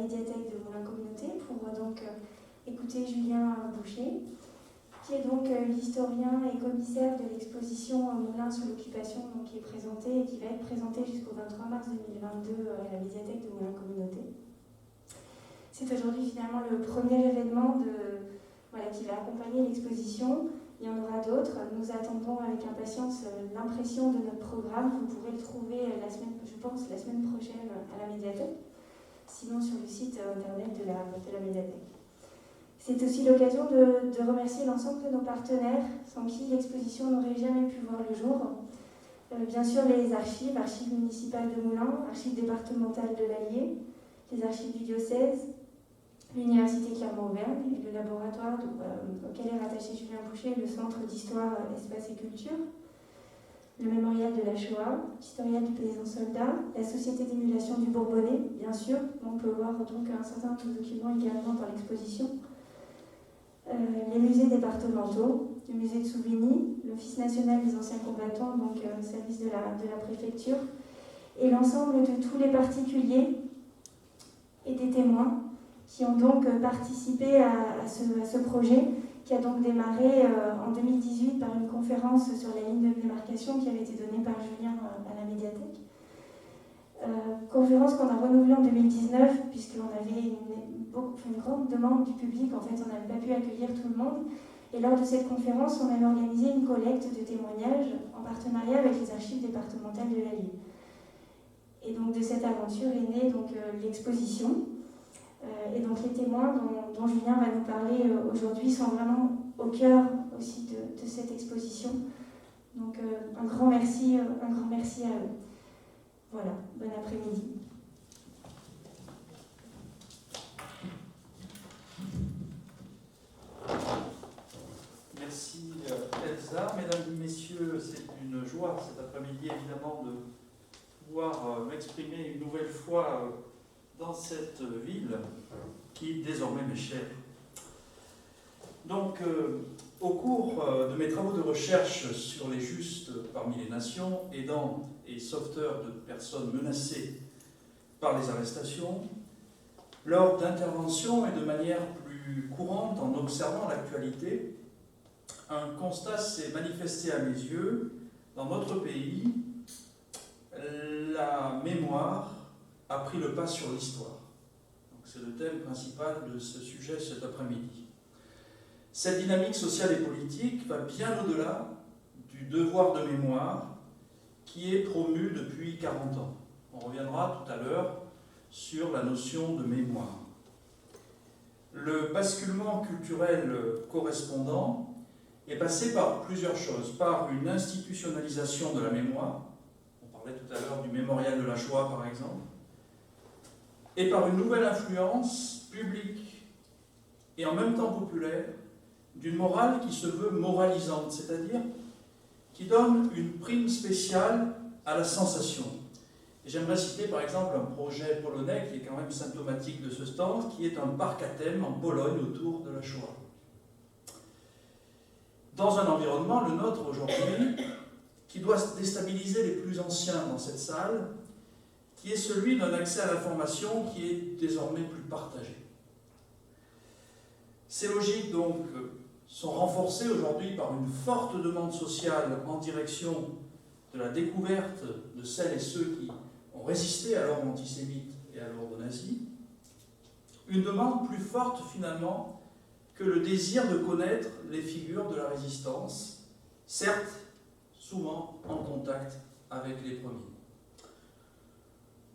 médiathèque de Moulins Communauté pour donc écouter Julien Boucher, qui est donc l'historien et commissaire de l'exposition Moulins sous l'occupation, qui est présentée et qui va être présentée jusqu'au 23 mars 2022 à la médiathèque de Moulins Communauté. C'est aujourd'hui finalement le premier événement qui va accompagner l'exposition. Il y en aura d'autres. Nous attendons avec impatience l'impression de notre programme. Vous pourrez le trouver la semaine prochaine à la médiathèque, sinon sur le site internet de la médiathèque. C'est aussi l'occasion de remercier l'ensemble de nos partenaires, sans qui l'exposition n'aurait jamais pu voir le jour. Bien sûr, les archives municipales de Moulins, archives départementales de l'Allier, les archives du diocèse, l'Université Clermont-Auvergne et le laboratoire auquel est rattaché Julien Boucher, le Centre d'Histoire, Espace et Culture, le Mémorial de la Shoah, l'Historial du Paysan Soldat, la Société d'émulation du Bourbonnais, bien sûr. On peut voir donc un certain nombre de documents également dans l'exposition. Les musées départementaux, le musée de Souvigny, l'Office national des anciens combattants, donc service de la préfecture, et l'ensemble de tous les particuliers et des témoins qui ont donc participé à ce projet, qui a donc démarré en 2018 par une conférence sur la ligne de démarcation qui avait été donnée par Julien à la médiathèque. Conférence qu'on a renouvelée en 2019, puisqu'on avait une grande demande du public. En fait, on n'avait pas pu accueillir tout le monde. Et lors de cette conférence, on avait organisé une collecte de témoignages en partenariat avec les archives départementales de l'Allier. Et donc de cette aventure est née donc l'exposition. Et donc les témoins dont Julien va nous parler aujourd'hui sont vraiment au cœur aussi de cette exposition. Donc un grand merci à eux. Voilà, bon après-midi. Merci Elsa. Mesdames et messieurs, c'est une joie cet après-midi évidemment de pouvoir m'exprimer une nouvelle fois dans cette ville qui désormais m'est chère. Donc, au cours de mes travaux de recherche sur les justes parmi les nations, aidants et sauveteurs de personnes menacées par les arrestations, lors d'interventions et de manière plus courante en observant l'actualité, un constat s'est manifesté à mes yeux. Dans notre pays, la mémoire a pris le pas sur l'histoire. C'est le thème principal de ce sujet cet après-midi. Cette dynamique sociale et politique va bien au-delà du devoir de mémoire qui est promu depuis 40 ans. On reviendra tout à l'heure sur la notion de mémoire. Le basculement culturel correspondant est passé par plusieurs choses. Par une institutionnalisation de la mémoire, on parlait tout à l'heure du mémorial de la Shoah par exemple, et par une nouvelle influence publique et en même temps populaire d'une morale qui se veut moralisante, c'est-à-dire qui donne une prime spéciale à la sensation. Et j'aimerais citer par exemple un projet polonais qui est quand même symptomatique de ce temps, qui est un parc à thème en Pologne autour de la Shoah. Dans un environnement, le nôtre aujourd'hui, qui doit déstabiliser les plus anciens dans cette salle, qui est celui d'un accès à l'information qui est désormais plus partagé. Ces logiques, donc, sont renforcées aujourd'hui par une forte demande sociale en direction de la découverte de celles et ceux qui ont résisté à l'ordre antisémite et à l'ordre nazi. Une demande plus forte, finalement, que le désir de connaître les figures de la résistance, certes, souvent en contact avec les premiers.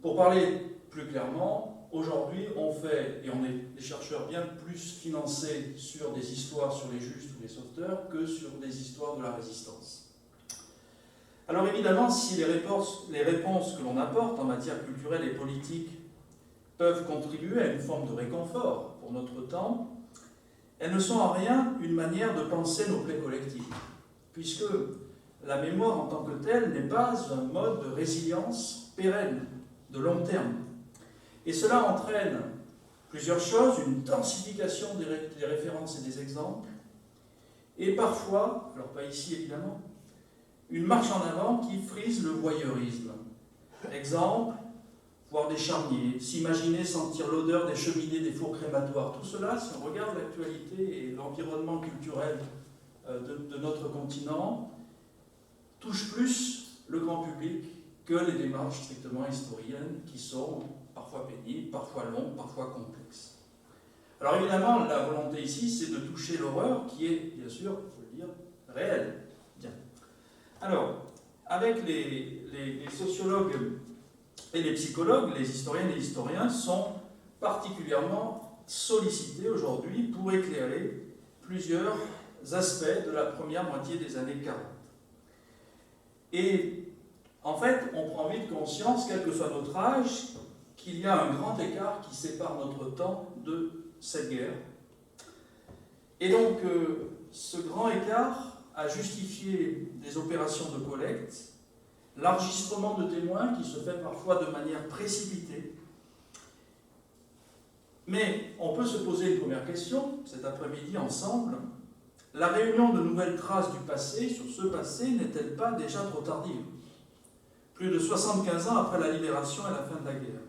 Pour parler plus clairement, aujourd'hui, on fait, et on est des chercheurs bien plus financés sur des histoires sur les justes ou les sauveteurs que sur des histoires de la résistance. Alors évidemment, si les réponses que l'on apporte en matière culturelle et politique peuvent contribuer à une forme de réconfort pour notre temps, elles ne sont en rien une manière de penser nos plaies collectives, puisque la mémoire en tant que telle n'est pas un mode de résilience pérenne, de long terme. Et cela entraîne plusieurs choses, une densification des références et des exemples, et parfois, alors pas ici évidemment, une marche en avant qui frise le voyeurisme. Exemple, voir des charniers, s'imaginer sentir l'odeur des cheminées des fours crématoires. Tout cela, si on regarde l'actualité et l'environnement culturel de notre continent, touche plus le grand public que les démarches strictement historiennes qui sont parfois pénibles, parfois longues, parfois complexes. Alors évidemment, la volonté ici, c'est de toucher l'horreur qui est, bien sûr, il faut le dire, réelle. Bien. Alors, avec les sociologues et les psychologues, les historiennes et les historiens sont particulièrement sollicités aujourd'hui pour éclairer plusieurs aspects de la première moitié des années 40. Et en fait, on prend vite conscience, quel que soit notre âge, qu'il y a un grand écart qui sépare notre temps de cette guerre. Et donc, ce grand écart a justifié des opérations de collecte, l'enregistrement de témoins qui se fait parfois de manière précipitée. Mais on peut se poser une première question, cet après-midi ensemble. La réunion de nouvelles traces du passé sur ce passé n'est-elle pas déjà trop tardive? Plus de 75 ans après la libération et la fin de la guerre.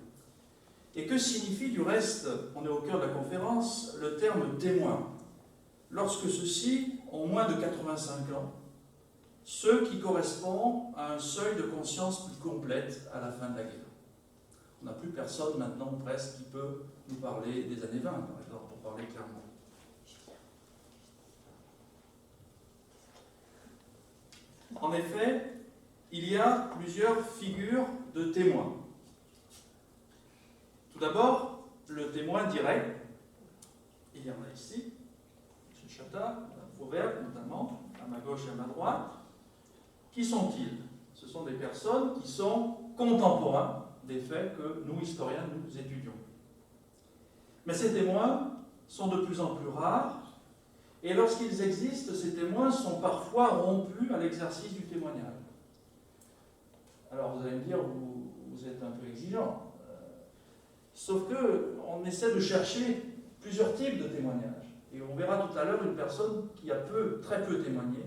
Et que signifie du reste, on est au cœur de la conférence, le terme témoin, lorsque ceux-ci ont moins de 85 ans, ce qui correspond à un seuil de conscience plus complète à la fin de la guerre. On n'a plus personne maintenant presque qui peut nous parler des années 20, par exemple, pour parler clairement. En effet, il y a plusieurs figures de témoins. Tout d'abord, le témoin direct. Il y en a ici, M. Chattard, Mme Fauvert notamment, à ma gauche et à ma droite. Qui sont-ils? Ce sont des personnes qui sont contemporains des faits que nous, historiens, nous étudions. Mais ces témoins sont de plus en plus rares, et lorsqu'ils existent, ces témoins sont parfois rompus à l'exercice du témoignage. Alors vous allez me dire, vous êtes un peu exigeant. Sauf qu'on essaie de chercher plusieurs types de témoignages. Et on verra tout à l'heure une personne qui a très peu témoigné.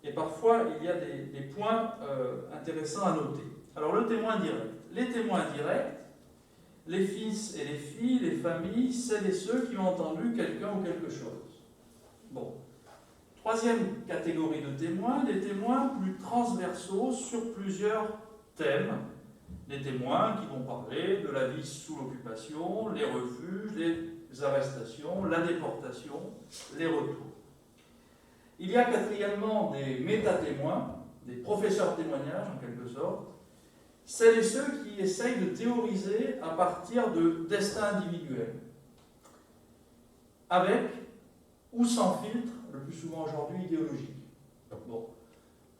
Et parfois, il y a des points intéressants à noter. Alors le témoin direct. Les témoins directs, les fils et les filles, les familles, celles et ceux qui ont entendu quelqu'un ou quelque chose. Bon. Troisième catégorie de témoins, des témoins plus transversaux sur plusieurs thèmes. Des témoins qui vont parler de la vie sous l'occupation, les refuges, les arrestations, la déportation, les retours. Il y a quatrièmement des métatémoins, des professeurs de témoignage en quelque sorte, celles et ceux qui essayent de théoriser à partir de destins individuels, avec ou sans filtre, le plus souvent aujourd'hui idéologique. Bon.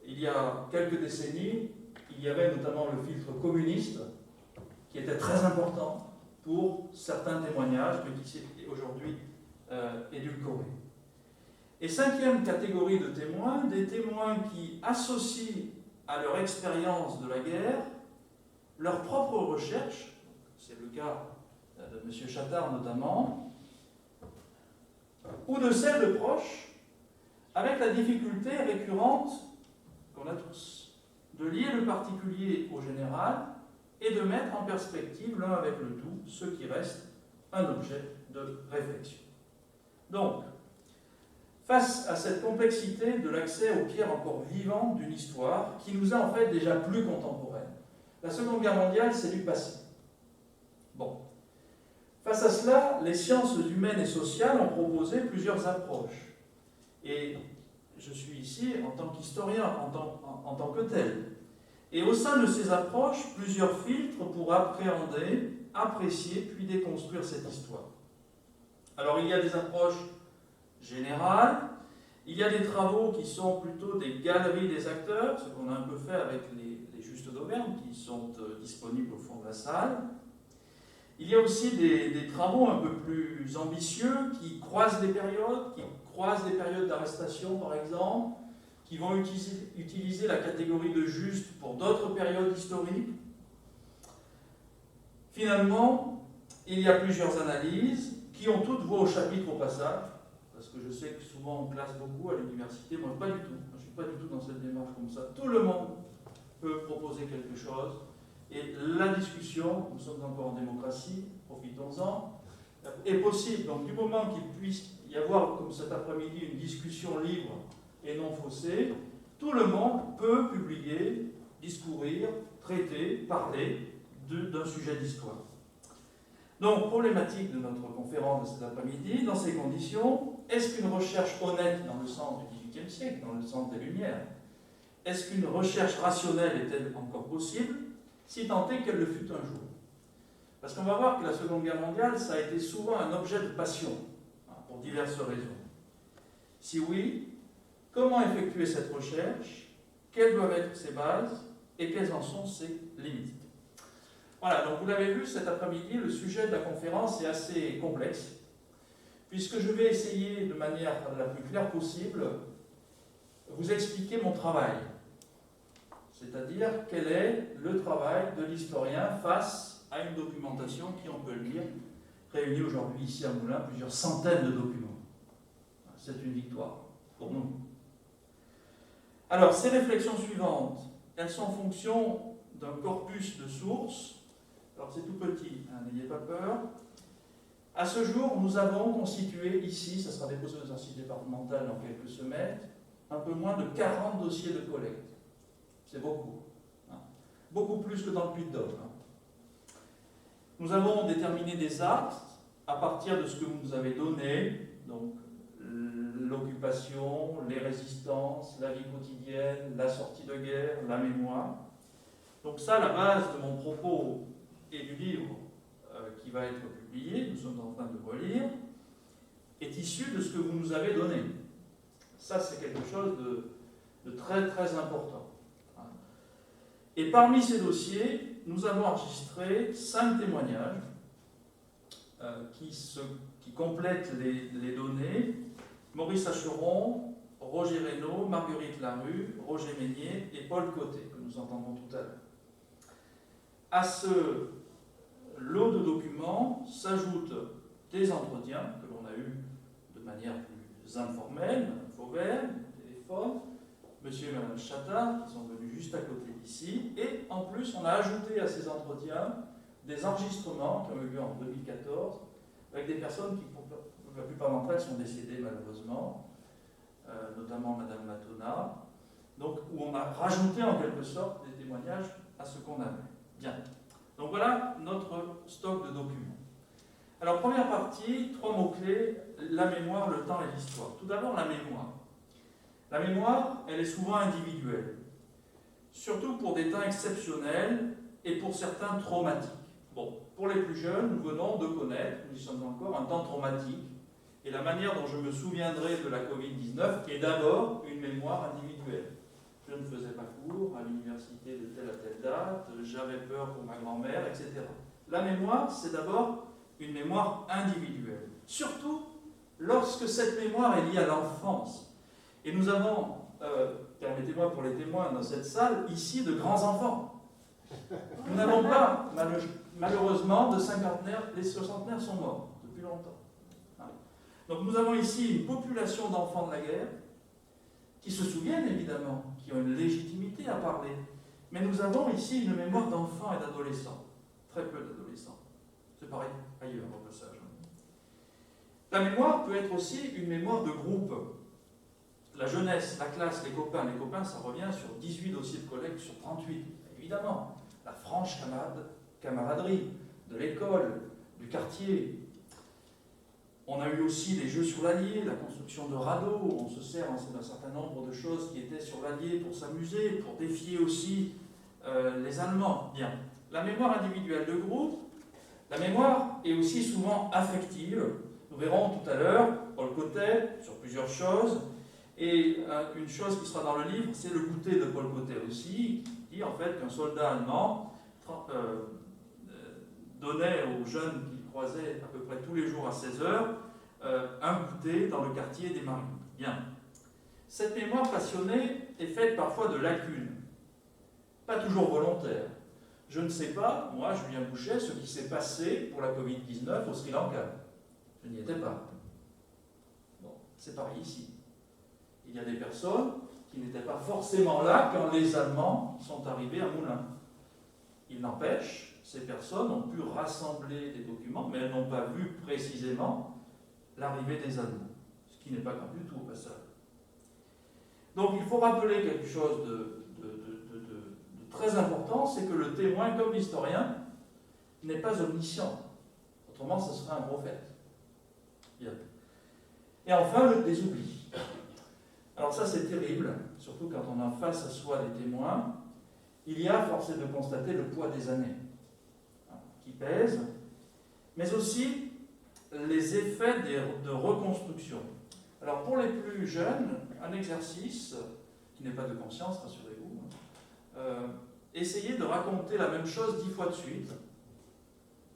Il y a quelques décennies, il y avait notamment le filtre communiste, qui était très important pour certains témoignages, mais qui s'est aujourd'hui édulcoré. Et cinquième catégorie de témoins, des témoins qui associent à leur expérience de la guerre leur propre recherche, c'est le cas de M. Chattard notamment, ou de celle de proches, avec la difficulté récurrente qu'on a tous, de lier le particulier au général et de mettre en perspective l'un avec le tout, ce qui reste un objet de réflexion. Donc, face à cette complexité de l'accès aux pierres encore vivantes d'une histoire qui nous a en fait déjà plus contemporaine, la Seconde Guerre mondiale, c'est du passé. Bon. Face à cela, les sciences humaines et sociales ont proposé plusieurs approches. Et je suis ici en tant qu'historien, en tant que tel. Et au sein de ces approches, plusieurs filtres pour appréhender, apprécier, puis déconstruire cette histoire. Alors il y a des approches générales, il y a des travaux qui sont plutôt des galeries des acteurs, ce qu'on a un peu fait avec les Justes d'Auvergne, qui sont disponibles au fond de la salle. Il y a aussi des travaux un peu plus ambitieux qui croisent des périodes d'arrestation par exemple, qui vont utiliser la catégorie de juste pour d'autres périodes historiques. Finalement, il y a plusieurs analyses qui ont toutes voix au chapitre au passage, parce que je sais que souvent on classe beaucoup à l'université, moi pas du tout, je ne suis pas du tout dans cette démarche comme ça. Tout le monde peut proposer quelque chose, Et la discussion, nous sommes encore en démocratie, profitons-en, est possible. Donc du moment qu'il puisse y avoir, comme cet après-midi, une discussion libre et non faussée, tout le monde peut publier, discourir, traiter, parler d'un sujet d'histoire. Donc, problématique de notre conférence de cet après-midi, dans ces conditions, est-ce qu'une recherche honnête dans le sens du XVIIIe siècle, dans le sens des Lumières, est-ce qu'une recherche rationnelle est-elle encore possible, si tant est qu'elle le fut un jour? Parce qu'on va voir que la Seconde Guerre mondiale, ça a été souvent un objet de passion, pour diverses raisons. Si oui, comment effectuer cette recherche? Quelles doivent être ses bases? Et quelles en sont ses limites? Voilà, donc vous l'avez vu cet après-midi, le sujet de la conférence est assez complexe, puisque je vais essayer de manière la plus claire possible vous expliquer mon travail, c'est-à-dire quel est le travail de l'historien face à une documentation qui, on peut le dire, réunit aujourd'hui ici à Moulins plusieurs centaines de documents. C'est une victoire pour nous. Alors, ces réflexions suivantes, elles sont en fonction d'un corpus de sources. Alors c'est tout petit, n'ayez pas peur. À ce jour, nous avons constitué ici, ça sera déposé aux archives départementales dans quelques semaines, un peu moins de 40 dossiers de collecte. C'est beaucoup. Beaucoup plus que dans le Puy-de-Dôme. Nous avons déterminé des actes à partir de ce que vous nous avez donné, donc l'occupation, les résistances, la vie quotidienne, la sortie de guerre, la mémoire. Donc ça, la base de mon propos et du livre qui va être publié, nous sommes en train de relire, est issu de ce que vous nous avez donné. Ça, c'est quelque chose de très très important. Et parmi ces dossiers, nous avons enregistré 5 témoignages qui complètent les données. Maurice Acheron, Roger Reynaud, Marguerite Larue, Roger Meignier et Paul Côté, que nous entendrons tout à l'heure. À ce lot de documents s'ajoutent des entretiens que l'on a eus de manière plus informelle, Fauvert, téléphone, monsieur et madame Chattard, qui sont venus juste à côté d'ici, et en plus on a ajouté à ces entretiens des enregistrements qui ont eu lieu en 2014 avec des personnes qui, pour la plupart d'entre elles, sont décédées malheureusement, notamment madame Matona, donc où on a rajouté en quelque sorte des témoignages à ce qu'on avait. Bien. Donc voilà notre stock de documents. Alors, première partie, 3 mots-clés, la mémoire, le temps et l'histoire. Tout d'abord, la mémoire. La mémoire, elle est souvent individuelle, surtout pour des temps exceptionnels et pour certains traumatiques. Bon, pour les plus jeunes, nous venons de connaître, nous y sommes encore, un temps traumatique, et la manière dont je me souviendrai de la Covid-19 est d'abord une mémoire individuelle. Je ne faisais pas cours à l'université de telle à telle date, j'avais peur pour ma grand-mère, etc. La mémoire, c'est d'abord une mémoire individuelle. Surtout lorsque cette mémoire est liée à l'enfance. Et nous avons, permettez-moi pour les témoins dans cette salle, ici de grands enfants. Nous n'avons pas, malheureusement, de cinquantenaires, les soixantenaires sont morts depuis longtemps. Donc nous avons ici une population d'enfants de la guerre, qui se souviennent évidemment, qui ont une légitimité à parler. Mais nous avons ici une mémoire d'enfants et d'adolescents. Très peu d'adolescents. C'est pareil ailleurs au passage. La mémoire peut être aussi une mémoire de groupe. La jeunesse, la classe, les copains, ça revient sur 18 dossiers de collecte sur 38. Évidemment, la franche camaraderie de l'école, du quartier. On a eu aussi les jeux sur l'Allier, la construction de radeaux, on se sert d'un certain nombre de choses qui étaient sur l'Allier pour s'amuser, pour défier aussi les Allemands. Bien. La mémoire individuelle de groupe, la mémoire est aussi souvent affective. Nous verrons tout à l'heure, Paul Côté, sur plusieurs choses. Et une chose qui sera dans le livre, c'est le goûter de Paul Côté aussi, qui dit en fait qu'un soldat allemand donnait aux jeunes qu'il croisait à peu près tous les jours à 16 heures un goûter dans le quartier des Marines. Bien. Cette mémoire passionnée est faite parfois de lacunes, pas toujours volontaires. Je ne sais pas, moi, Julien Bouchet, ce qui s'est passé pour la Covid-19 au Sri Lanka. Je n'y étais pas. Bon, c'est pareil ici. Il y a des personnes qui n'étaient pas forcément là quand les Allemands sont arrivés à Moulins. Il n'empêche, ces personnes ont pu rassembler des documents, mais elles n'ont pas vu précisément l'arrivée des Allemands, ce qui n'est pas grave du tout au passage. Donc il faut rappeler quelque chose de très important, c'est que le témoin, comme l'historien, n'est pas omniscient. Autrement, ce serait un prophète. Bien. Et enfin, des oublis. Alors ça, c'est terrible, surtout quand on a face à soi des témoins. Il y a, force est de constater, le poids des années qui pèsent, mais aussi les effets de reconstruction. Alors pour les plus jeunes, un exercice qui n'est pas de conscience, rassurez-vous, essayez de raconter la même chose 10 fois de suite.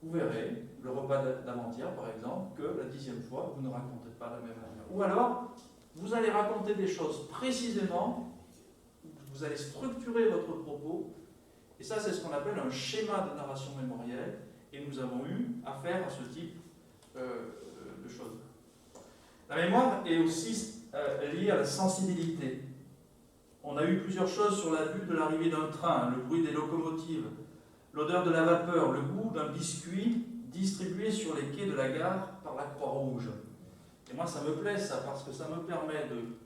Vous verrez, le repas d'avant-hier par exemple, que la 10e fois, vous ne racontez pas la même manière. Ou alors, vous allez raconter des choses précisément, vous allez structurer votre propos, et ça c'est ce qu'on appelle un schéma de narration mémorielle, et nous avons eu affaire à ce type de choses. La mémoire est aussi liée à la sensibilité. On a eu plusieurs choses sur la vue de l'arrivée d'un train, le bruit des locomotives, l'odeur de la vapeur, le goût d'un biscuit distribué sur les quais de la gare par la Croix-Rouge. Et moi, ça me plaît, ça, parce que ça me permet de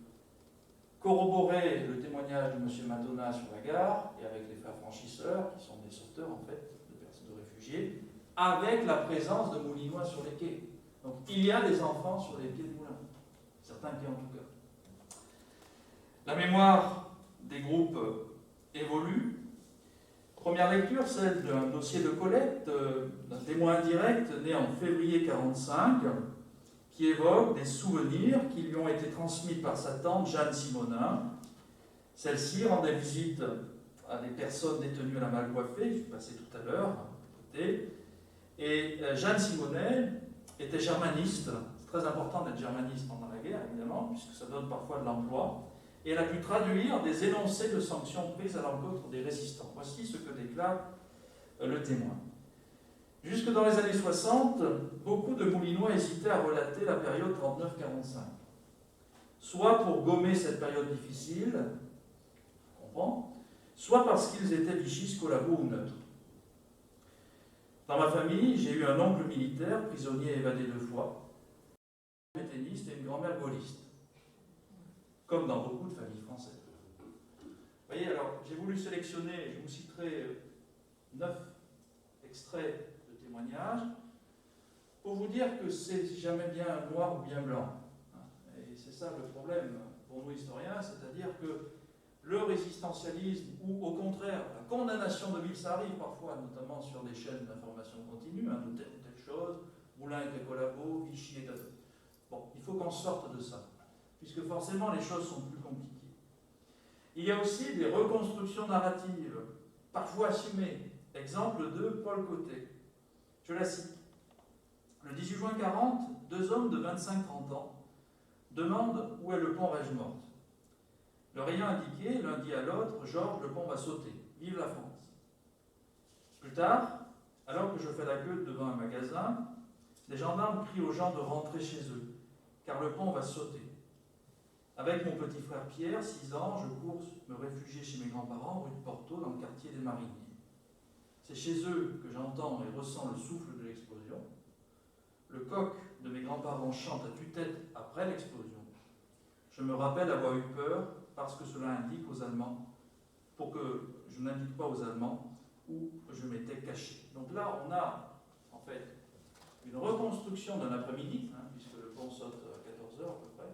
corroborer le témoignage de M. Madonna sur la gare, et avec les frères franchisseurs, qui sont des sauveteurs, en fait, de réfugiés, avec la présence de Moulinois sur les quais. Donc, il y a des enfants sur les quais de Moulins. Certains quais, en tout cas. La mémoire des groupes évolue. Première lecture, celle d'un dossier de collecte, d'un témoin indirect né en février 1945, qui évoque des souvenirs qui lui ont été transmis par sa tante Jeanne Simonin. Celle-ci rendait visite à des personnes détenues à la Malcoiffée, je suis passé tout à l'heure, à côté, et Jeanne Simonet était germaniste. C'est très important d'être germaniste pendant la guerre, évidemment, puisque ça donne parfois de l'emploi. Et elle a pu traduire des énoncés de sanctions prises à l'encontre des résistants. Voici ce que déclare le témoin. Jusque dans les années 60, beaucoup de Moulinois hésitaient à relater la période 39-45. Soit pour gommer cette période difficile, on comprend, soit parce qu'ils étaient vichistes, collabos ou neutres. Dans ma famille, j'ai eu un oncle militaire, prisonnier évadé 2 fois, un pétainiste et une grand-mère gaulliste. Comme dans beaucoup de familles françaises. Vous voyez, alors, j'ai voulu sélectionner, je vous citerai 9 extraits de témoignages, pour vous dire que c'est jamais bien noir ou bien blanc. Et c'est ça le problème pour nous historiens, c'est-à-dire que le résistentialisme, ou au contraire, la condamnation de ville, ça arrive parfois, notamment sur des chaînes d'information continue, de telle ou telle chose, Moulin et collabos, Vichy et d'autres. Bon, il faut qu'on sorte de ça, puisque forcément les choses sont plus compliquées. Il y a aussi des reconstructions narratives, parfois assumées. Exemple de Paul Côté. Je la cite. Le 18 juin 40, 2 hommes de 25-30 ans demandent où est le pont Rège-Morte. Leur ayant indiqué, l'un dit à l'autre, Georges, le pont va sauter. Vive la France. Plus tard, alors que je fais la queue devant un magasin, les gendarmes crient aux gens de rentrer chez eux, car le pont va sauter. Avec mon petit frère Pierre, 6 ans, je cours me réfugier chez mes grands-parents, rue de Porto, dans le quartier des Mariniers. C'est chez eux que j'entends et ressens le souffle de l'explosion. Le coq de mes grands-parents chante à tue-tête après l'explosion. Je me rappelle avoir eu peur parce que cela indique aux Allemands, pour que je n'indique pas aux Allemands où je m'étais caché. Donc là, on a en fait une reconstruction d'un après-midi, puisque le pont saute à 14h à peu près.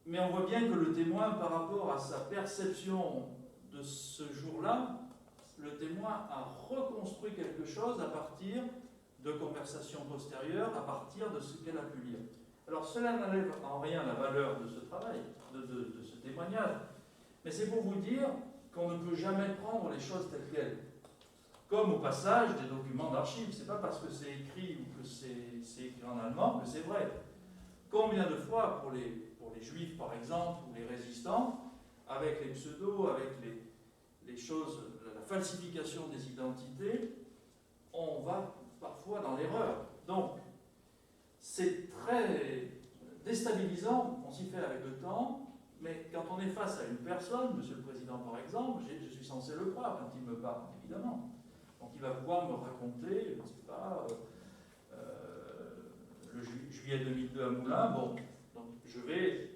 Mais on voit bien que le témoin, par rapport à sa perception de ce jour-là, le témoin a reconstruit quelque chose à partir de conversations postérieures, à partir de ce qu'elle a pu lire. Alors cela n'enlève en rien la valeur de ce travail, de ce témoignage, mais c'est pour vous dire qu'on ne peut jamais prendre les choses telles quelles. Comme au passage des documents d'archives, c'est pas parce que c'est écrit ou que c'est écrit en allemand que c'est vrai. Combien de fois, pour les juifs par exemple, ou les résistants, avec les pseudos, avec les choses, la falsification des identités, on va parfois dans l'erreur. Donc, c'est très déstabilisant, on s'y fait avec le temps, mais quand on est face à une personne, Monsieur le Président par exemple, je suis censé le croire quand il me parle, évidemment. Donc il va pouvoir me raconter, je ne sais pas, le juillet 2002 à Moulins. Bon, donc je vais,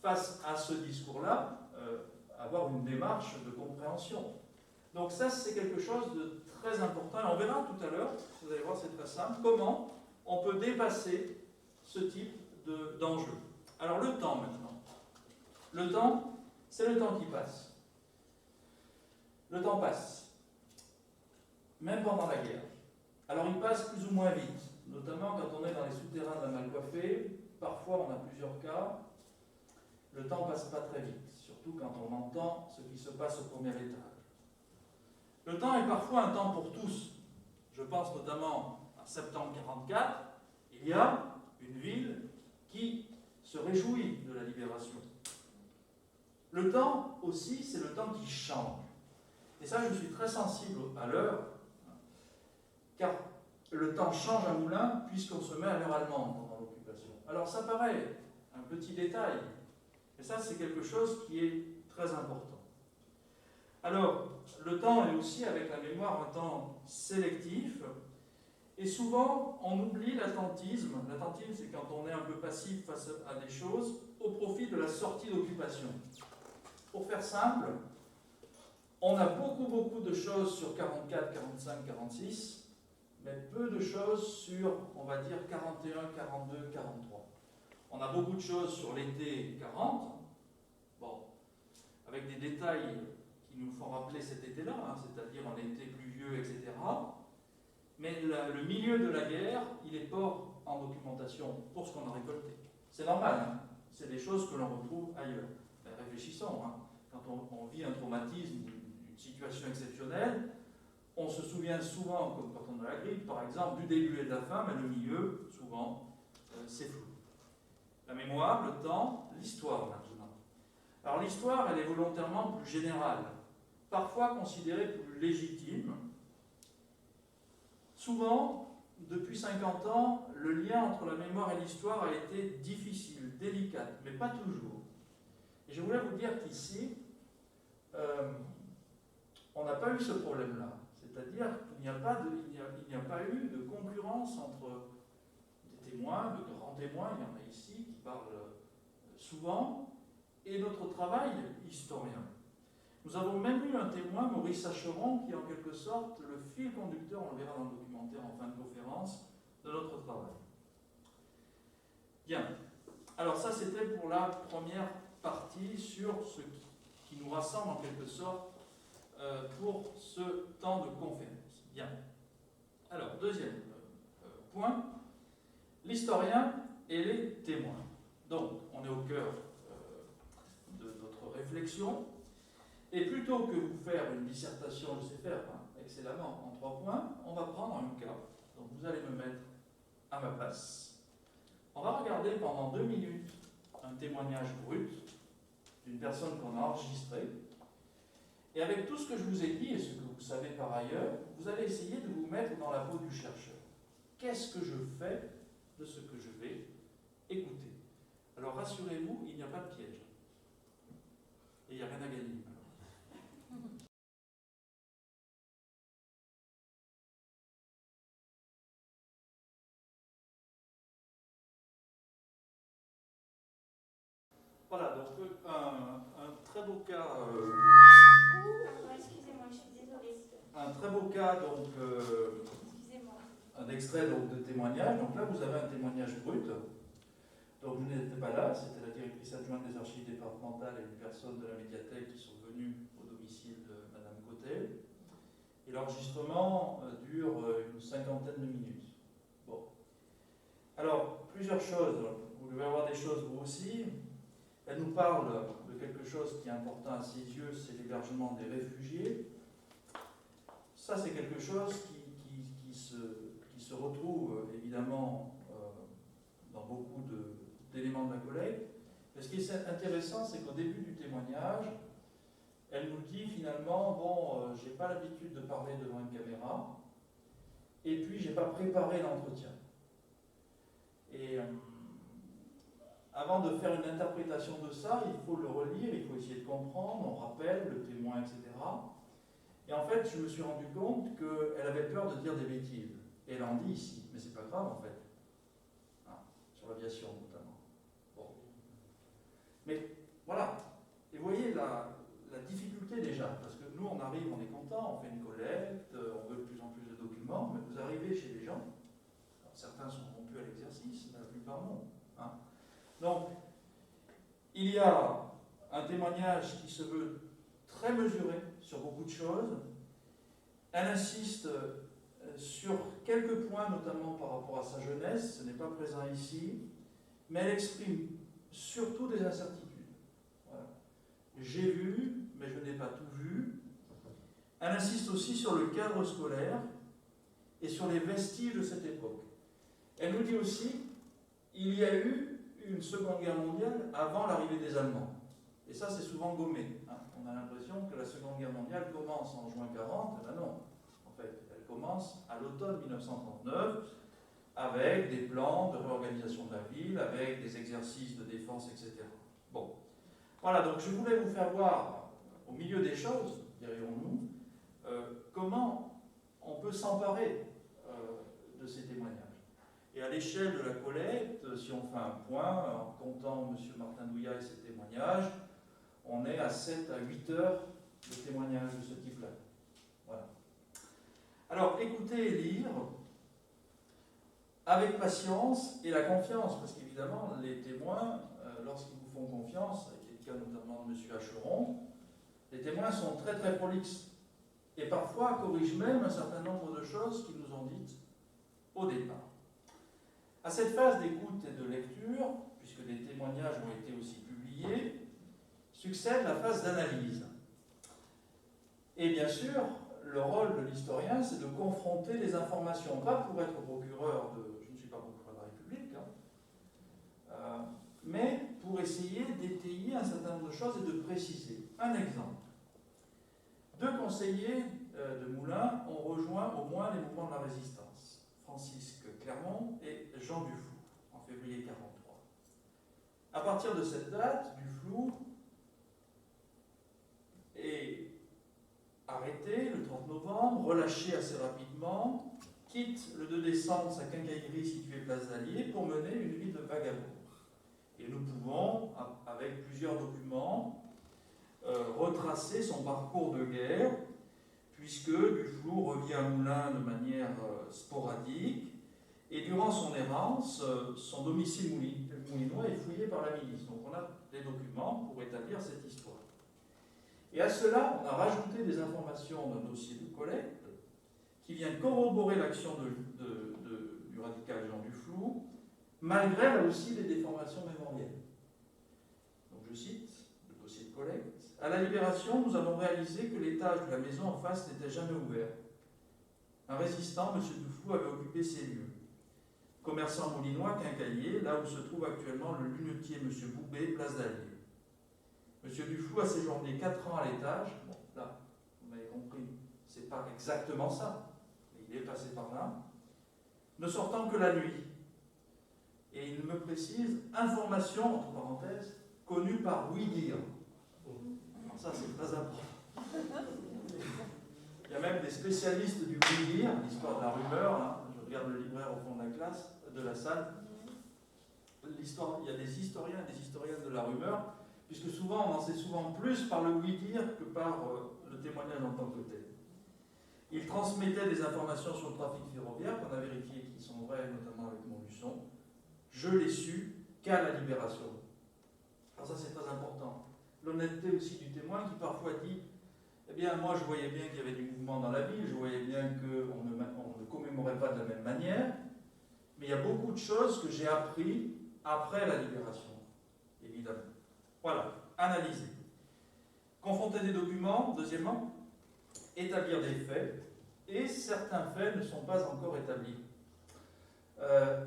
face à ce discours-là, avoir une démarche de compréhension. Donc ça, c'est quelque chose de très important. Et on verra tout à l'heure, vous allez voir, c'est très simple, comment on peut dépasser ce type d'enjeu. Alors le temps maintenant. Le temps, c'est le temps qui passe. Le temps passe, même pendant la guerre. Alors il passe plus ou moins vite, notamment quand on est dans les souterrains de la Malcoiffée. Parfois, on a plusieurs cas. Le temps passe pas très vite, surtout quand on entend ce qui se passe au premier étage. Le temps est parfois un temps pour tous. Je pense notamment à septembre 1944. Il y a une ville qui se réjouit de la libération. Le temps aussi, c'est le temps qui change. Et ça, je suis très sensible à l'heure, car le temps change à Moulins puisqu'on se met à l'heure allemande pendant l'occupation. Alors ça paraît un petit détail, mais ça, c'est quelque chose qui est très important. Alors, le temps est aussi, avec la mémoire, un temps sélectif, et souvent, on oublie l'attentisme. L'attentisme, c'est quand on est un peu passif face à des choses, au profit de la sortie d'occupation. Pour faire simple, on a beaucoup de choses sur 44, 45, 46, mais peu de choses sur, on va dire, 41, 42, 43. On a beaucoup de choses sur l'été 40, bon, avec des détails qui nous font rappeler cet été-là, hein, c'est-à-dire un été pluvieux, etc. Mais le milieu de la guerre, il est pauvre en documentation pour ce qu'on a récolté. C'est normal, hein, c'est des choses que l'on retrouve ailleurs. Mais réfléchissons, hein, quand on vit un traumatisme, une situation exceptionnelle, on se souvient souvent, comme quand on a la grippe par exemple, du début et de la fin, mais le milieu, souvent, c'est flou. La mémoire, le temps, l'histoire maintenant. Alors l'histoire, elle est volontairement plus générale, parfois considérée plus légitime. Souvent, depuis 50 ans, le lien entre la mémoire et l'histoire a été difficile, délicat, mais pas toujours. Et je voulais vous dire qu'ici, on n'a pas eu ce problème-là. C'est-à-dire qu'il n'y a pas eu de concurrence entre des témoins, de grands témoins, il y en a ici qui parlent souvent, et notre travail historien. Nous avons même eu un témoin, Maurice Sacheron, qui est en quelque sorte le fil conducteur, on le verra dans le documentaire en fin de conférence, de notre travail. Bien. Alors ça, c'était pour la première partie sur ce qui nous rassemble en quelque sorte pour ce temps de conférence. Bien. Alors, deuxième point, l'historien et les témoins. Donc, on est au cœur de notre réflexion. Et plutôt que vous faire une dissertation, je sais faire excellemment en 3 points, on va prendre un cas. Donc vous allez me mettre à ma place. On va regarder pendant 2 minutes un témoignage brut d'une personne qu'on a enregistrée. Et avec tout ce que je vous ai dit et ce que vous savez par ailleurs, vous allez essayer de vous mettre dans la peau du chercheur. Qu'est-ce que je fais de ce que je vais écouter? Alors rassurez-vous, il n'y a pas de piège. Et il n'y a rien à gagner. Voilà, donc un très beau cas. Excusez-moi, je suis désolée. Un très beau cas, donc. Excusez-moi. Un extrait donc, de témoignage. Donc là, vous avez un témoignage brut. Donc vous n'étiez pas là, c'était la directrice adjointe des archives départementales et une personne de la médiathèque qui sont venues au domicile de Madame Côté. Et l'enregistrement dure une 50aine de minutes. Bon. Alors, plusieurs choses. Vous devez avoir des choses vous aussi. Elle nous parle de quelque chose qui est important à ses yeux, c'est l'hébergement des réfugiés. Ça, c'est quelque chose qui se retrouve évidemment dans beaucoup d'éléments de la collecte. Mais ce qui est intéressant, c'est qu'au début du témoignage, elle nous dit finalement, bon, j'ai pas l'habitude de parler devant une caméra, et puis j'ai pas préparé l'entretien. Et avant de faire une interprétation de ça, il faut le relire, il faut essayer de comprendre, on rappelle le témoin, etc. Et en fait, je me suis rendu compte qu'elle avait peur de dire des bêtises. Et elle en dit ici, mais c'est pas grave en fait. Hein, sur l'aviation notamment. Bon. Mais voilà. Et vous voyez la difficulté déjà, parce que nous on arrive, on est content, on fait une collecte, on veut de plus en plus de documents, mais vous arrivez chez les gens, alors certains sont rompus à l'exercice, mais la plupart non. Hein. Donc, il y a un témoignage qui se veut très mesuré sur beaucoup de choses. Elle insiste sur quelques points, notamment par rapport à sa jeunesse, ce n'est pas présent ici, mais elle exprime surtout des incertitudes. Voilà. J'ai vu, mais je n'ai pas tout vu. Elle insiste aussi sur le cadre scolaire et sur les vestiges de cette époque. Elle nous dit aussi, il y a eu une Seconde Guerre mondiale avant l'arrivée des Allemands. Et ça, c'est souvent gommé. Hein. On a l'impression que la Seconde Guerre mondiale commence en juin 40. Ben non. En fait, elle commence à l'automne 1939 avec des plans de réorganisation de la ville, avec des exercices de défense, etc. Bon. Voilà, donc je voulais vous faire voir, au milieu des choses, dirions-nous, comment on peut s'emparer de ces témoignages. Et à l'échelle de la collecte, si on fait un point, en comptant M. Martin Douillat et ses témoignages, on est à 7 à 8 heures de témoignages de ce type-là. Voilà. Alors, écoutez et lire avec patience et la confiance, parce qu'évidemment, les témoins, lorsqu'ils vous font confiance, et c'est le cas notamment de M. Acheron, les témoins sont très très prolixes et parfois corrigent même un certain nombre de choses qu'ils nous ont dites au départ. À cette phase d'écoute et de lecture, puisque des témoignages ont été aussi publiés, succède la phase d'analyse. Et bien sûr, le rôle de l'historien, c'est de confronter les informations, pas pour être procureur de... Je ne suis pas procureur de la République, hein, mais pour essayer d'étayer un certain nombre de choses et de préciser. Un exemple. 2 conseillers de Moulins ont rejoint au moins les mouvements de la résistance. Francisque Clermont et Jean Duflou, en février 1943. À partir de cette date, Duflou est arrêté le 30 novembre, relâché assez rapidement, quitte le 2 décembre sa quincaillerie située place d'Allier pour mener une vie de vagabond. Et nous pouvons, avec plusieurs documents, retracer son parcours de guerre, puisque Duflou revient à Moulins de manière sporadique, et durant son errance, son domicile moulinois est fouillé par la milice. Donc on a des documents pour établir cette histoire. Et à cela, on a rajouté des informations d'un dossier de collecte qui vient corroborer l'action du radical Jean Duflou, malgré là aussi des déformations mémorielles. Donc je cite le dossier de collecte. À la Libération, nous avons réalisé que l'étage de la maison en face n'était jamais ouvert. Un résistant, M. Duflou, avait occupé ces lieux. Commerçant moulinois, quincaillier, là où se trouve actuellement le lunetier M. Boubet, place d'Allier. M. Duflou a séjourné 4 ans à l'étage. Bon, là, vous m'avez compris, c'est pas exactement ça, mais il est passé par là, ne sortant que la nuit. Et il me précise, information, entre parenthèses, connue par oui-dire. Ça, c'est très important. Il y a même des spécialistes du oui-dire, l'histoire de la rumeur. Hein. Je regarde le libraire au fond de la classe, de la salle. Il y a des historiens et des historiennes de la rumeur, puisque souvent, on en sait souvent plus par le oui-dire que par le témoignage en tant que tel. Il transmettait des informations sur le trafic ferroviaire, qu'on a vérifié qui sont vraies, notamment avec Montluçon. Je l'ai su qu'à la Libération. Alors ça, c'est très important. L'honnêteté aussi du témoin qui parfois dit « Eh bien, moi, je voyais bien qu'il y avait du mouvement dans la ville, je voyais bien qu'on ne commémorait pas de la même manière, mais il y a beaucoup de choses que j'ai appris après la Libération, évidemment. » Voilà, analyser. Confronter des documents, deuxièmement, établir des faits, et certains faits ne sont pas encore établis.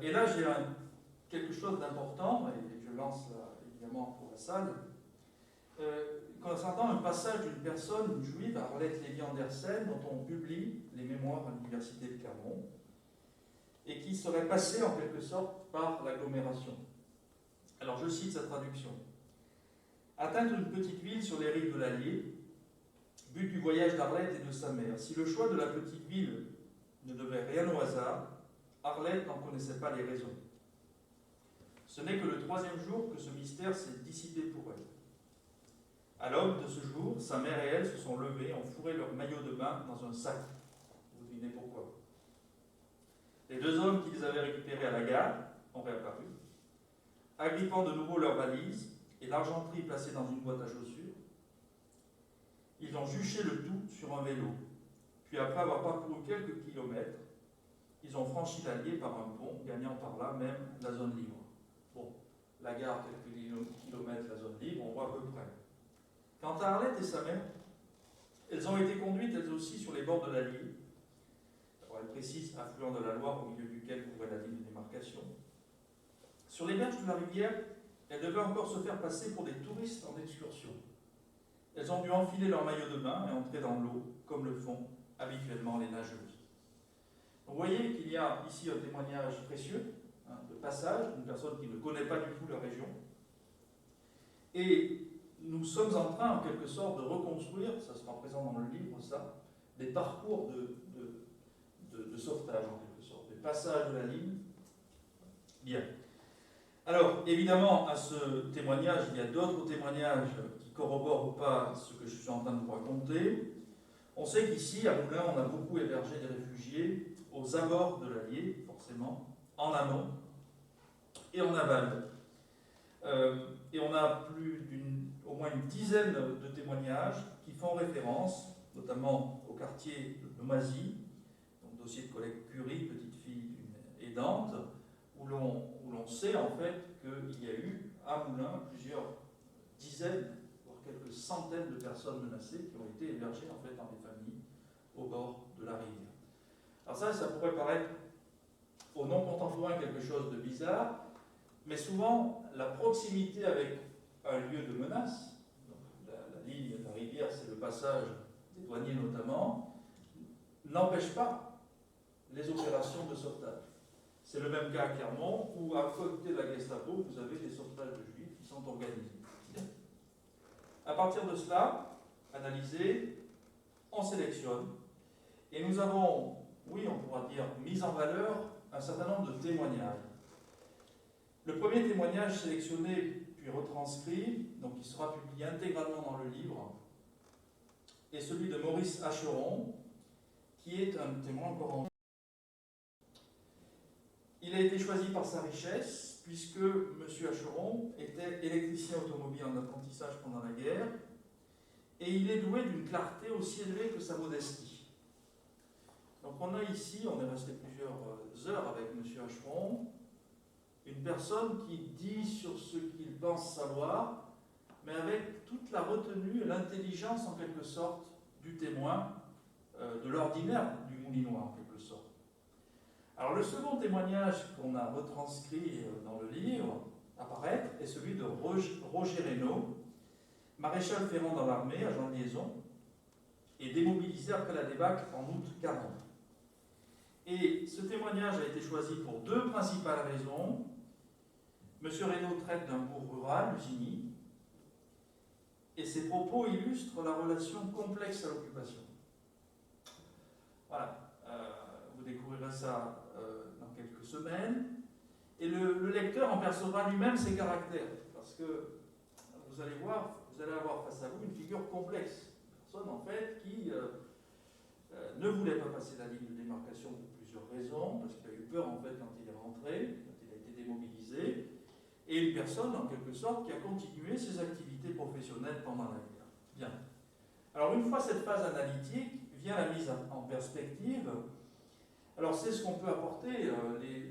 Et là, j'ai quelque chose d'important, et je lance là, évidemment pour la salle, concernant un passage d'une personne juive, Arlette Lévy-Andersen, dont on publie les mémoires à l'université de Clermont, et qui serait passée en quelque sorte par l'agglomération. Alors je cite sa traduction. Atteindre une petite ville sur les rives de l'Allier, but du voyage d'Arlette et de sa mère. Si le choix de la petite ville ne devait rien au hasard, Arlette n'en connaissait pas les raisons. Ce n'est que le 3e jour que ce mystère s'est dissipé pour elle. À l'aube de ce jour, sa mère et elle se sont levées, ont fourré leur maillot de bain dans un sac. Vous devinez pourquoi. Les 2 hommes qu'ils avaient récupérés à la gare ont réapparu, agrippant de nouveau leurs valises et l'argenterie placée dans une boîte à chaussures. Ils ont juché le tout sur un vélo. Puis après avoir parcouru quelques kilomètres, ils ont franchi l'Allier par un pont, gagnant par là même la zone libre. Bon, la gare, quelques kilomètres, la zone libre, on voit à peu près. Quant à Arlette et sa mère, elles ont été conduites elles aussi sur les bords de l'Allier. Elle précise affluent de la Loire au milieu duquel courait la ligne de démarcation. Sur les berges de la rivière, elles devaient encore se faire passer pour des touristes en excursion. Elles ont dû enfiler leur maillot de bain et entrer dans l'eau, comme le font habituellement les nageuses. Vous voyez qu'il y a ici un témoignage précieux, de passage, d'une personne qui ne connaît pas du tout la région. Et nous sommes en train, en quelque sorte, de reconstruire, ça sera présent dans le livre, ça, des parcours de sauvetage, en quelque sorte, des passages de la ligne. Bien. Alors, évidemment, à ce témoignage, il y a d'autres témoignages qui corroborent ou pas ce que je suis en train de vous raconter. On sait qu'ici, à Moulins, on a beaucoup hébergé des réfugiés aux abords de l'Allier, forcément, en amont et en aval. Et on a au moins une dizaine de témoignages qui font référence, notamment au quartier de Noisy, donc dossier de collègue Curie, petite fille d'une aidante, où l'on sait en fait qu'il y a eu à Moulins plusieurs dizaines, voire quelques centaines de personnes menacées qui ont été hébergées en fait dans des familles au bord de la rivière. Alors ça pourrait paraître aux non-contemporains quelque chose de bizarre, mais souvent la proximité avec un lieu de menace, donc la ligne, la rivière, c'est le passage des douaniers notamment, n'empêche pas les opérations de sauvetage. C'est le même cas à Clermont, où à côté de la Gestapo, vous avez des sauvetages de juifs qui sont organisés. À partir de cela, analysé, on sélectionne, et nous avons, oui, on pourra dire, mis en valeur un certain nombre de témoignages. Le premier témoignage sélectionné puis retranscrit, donc il sera publié intégralement dans le livre, est celui de Maurice Acheron, qui est un témoin encore en... Il a été choisi par sa richesse, puisque M. Acheron était électricien automobile en apprentissage pendant la guerre, et il est doué d'une clarté aussi élevée que sa modestie. Donc on a ici, on est resté plusieurs heures avec M. Acheron, une personne qui dit sur ce qu'il pense savoir, mais avec toute la retenue et l'intelligence en quelque sorte du témoin, de l'ordinaire du Moulinois en quelque sorte. Alors le second témoignage qu'on a retranscrit dans le livre, apparaître, est celui de Roger Reynaud, maréchal ferrant dans l'armée, agent de liaison, et démobilisé après la débâcle en août 40. Et ce témoignage a été choisi pour 2 principales raisons. M. Reynaud traite d'un bourg rural, Lusigny, et ses propos illustrent la relation complexe à l'occupation. Voilà, vous découvrirez ça dans quelques semaines, et le lecteur en percevra lui-même ses caractères, parce que vous allez avoir face à vous une figure complexe, une personne en fait qui ne voulait pas passer la ligne de démarcation pour plusieurs raisons, parce qu'il a eu peur en fait quand il est rentré, quand il a été démobilisé, et une personne en quelque sorte qui a continué ses activités professionnelles pendant la guerre. Bien. Alors une fois cette phase analytique, vient la mise en perspective. Alors c'est ce qu'on peut apporter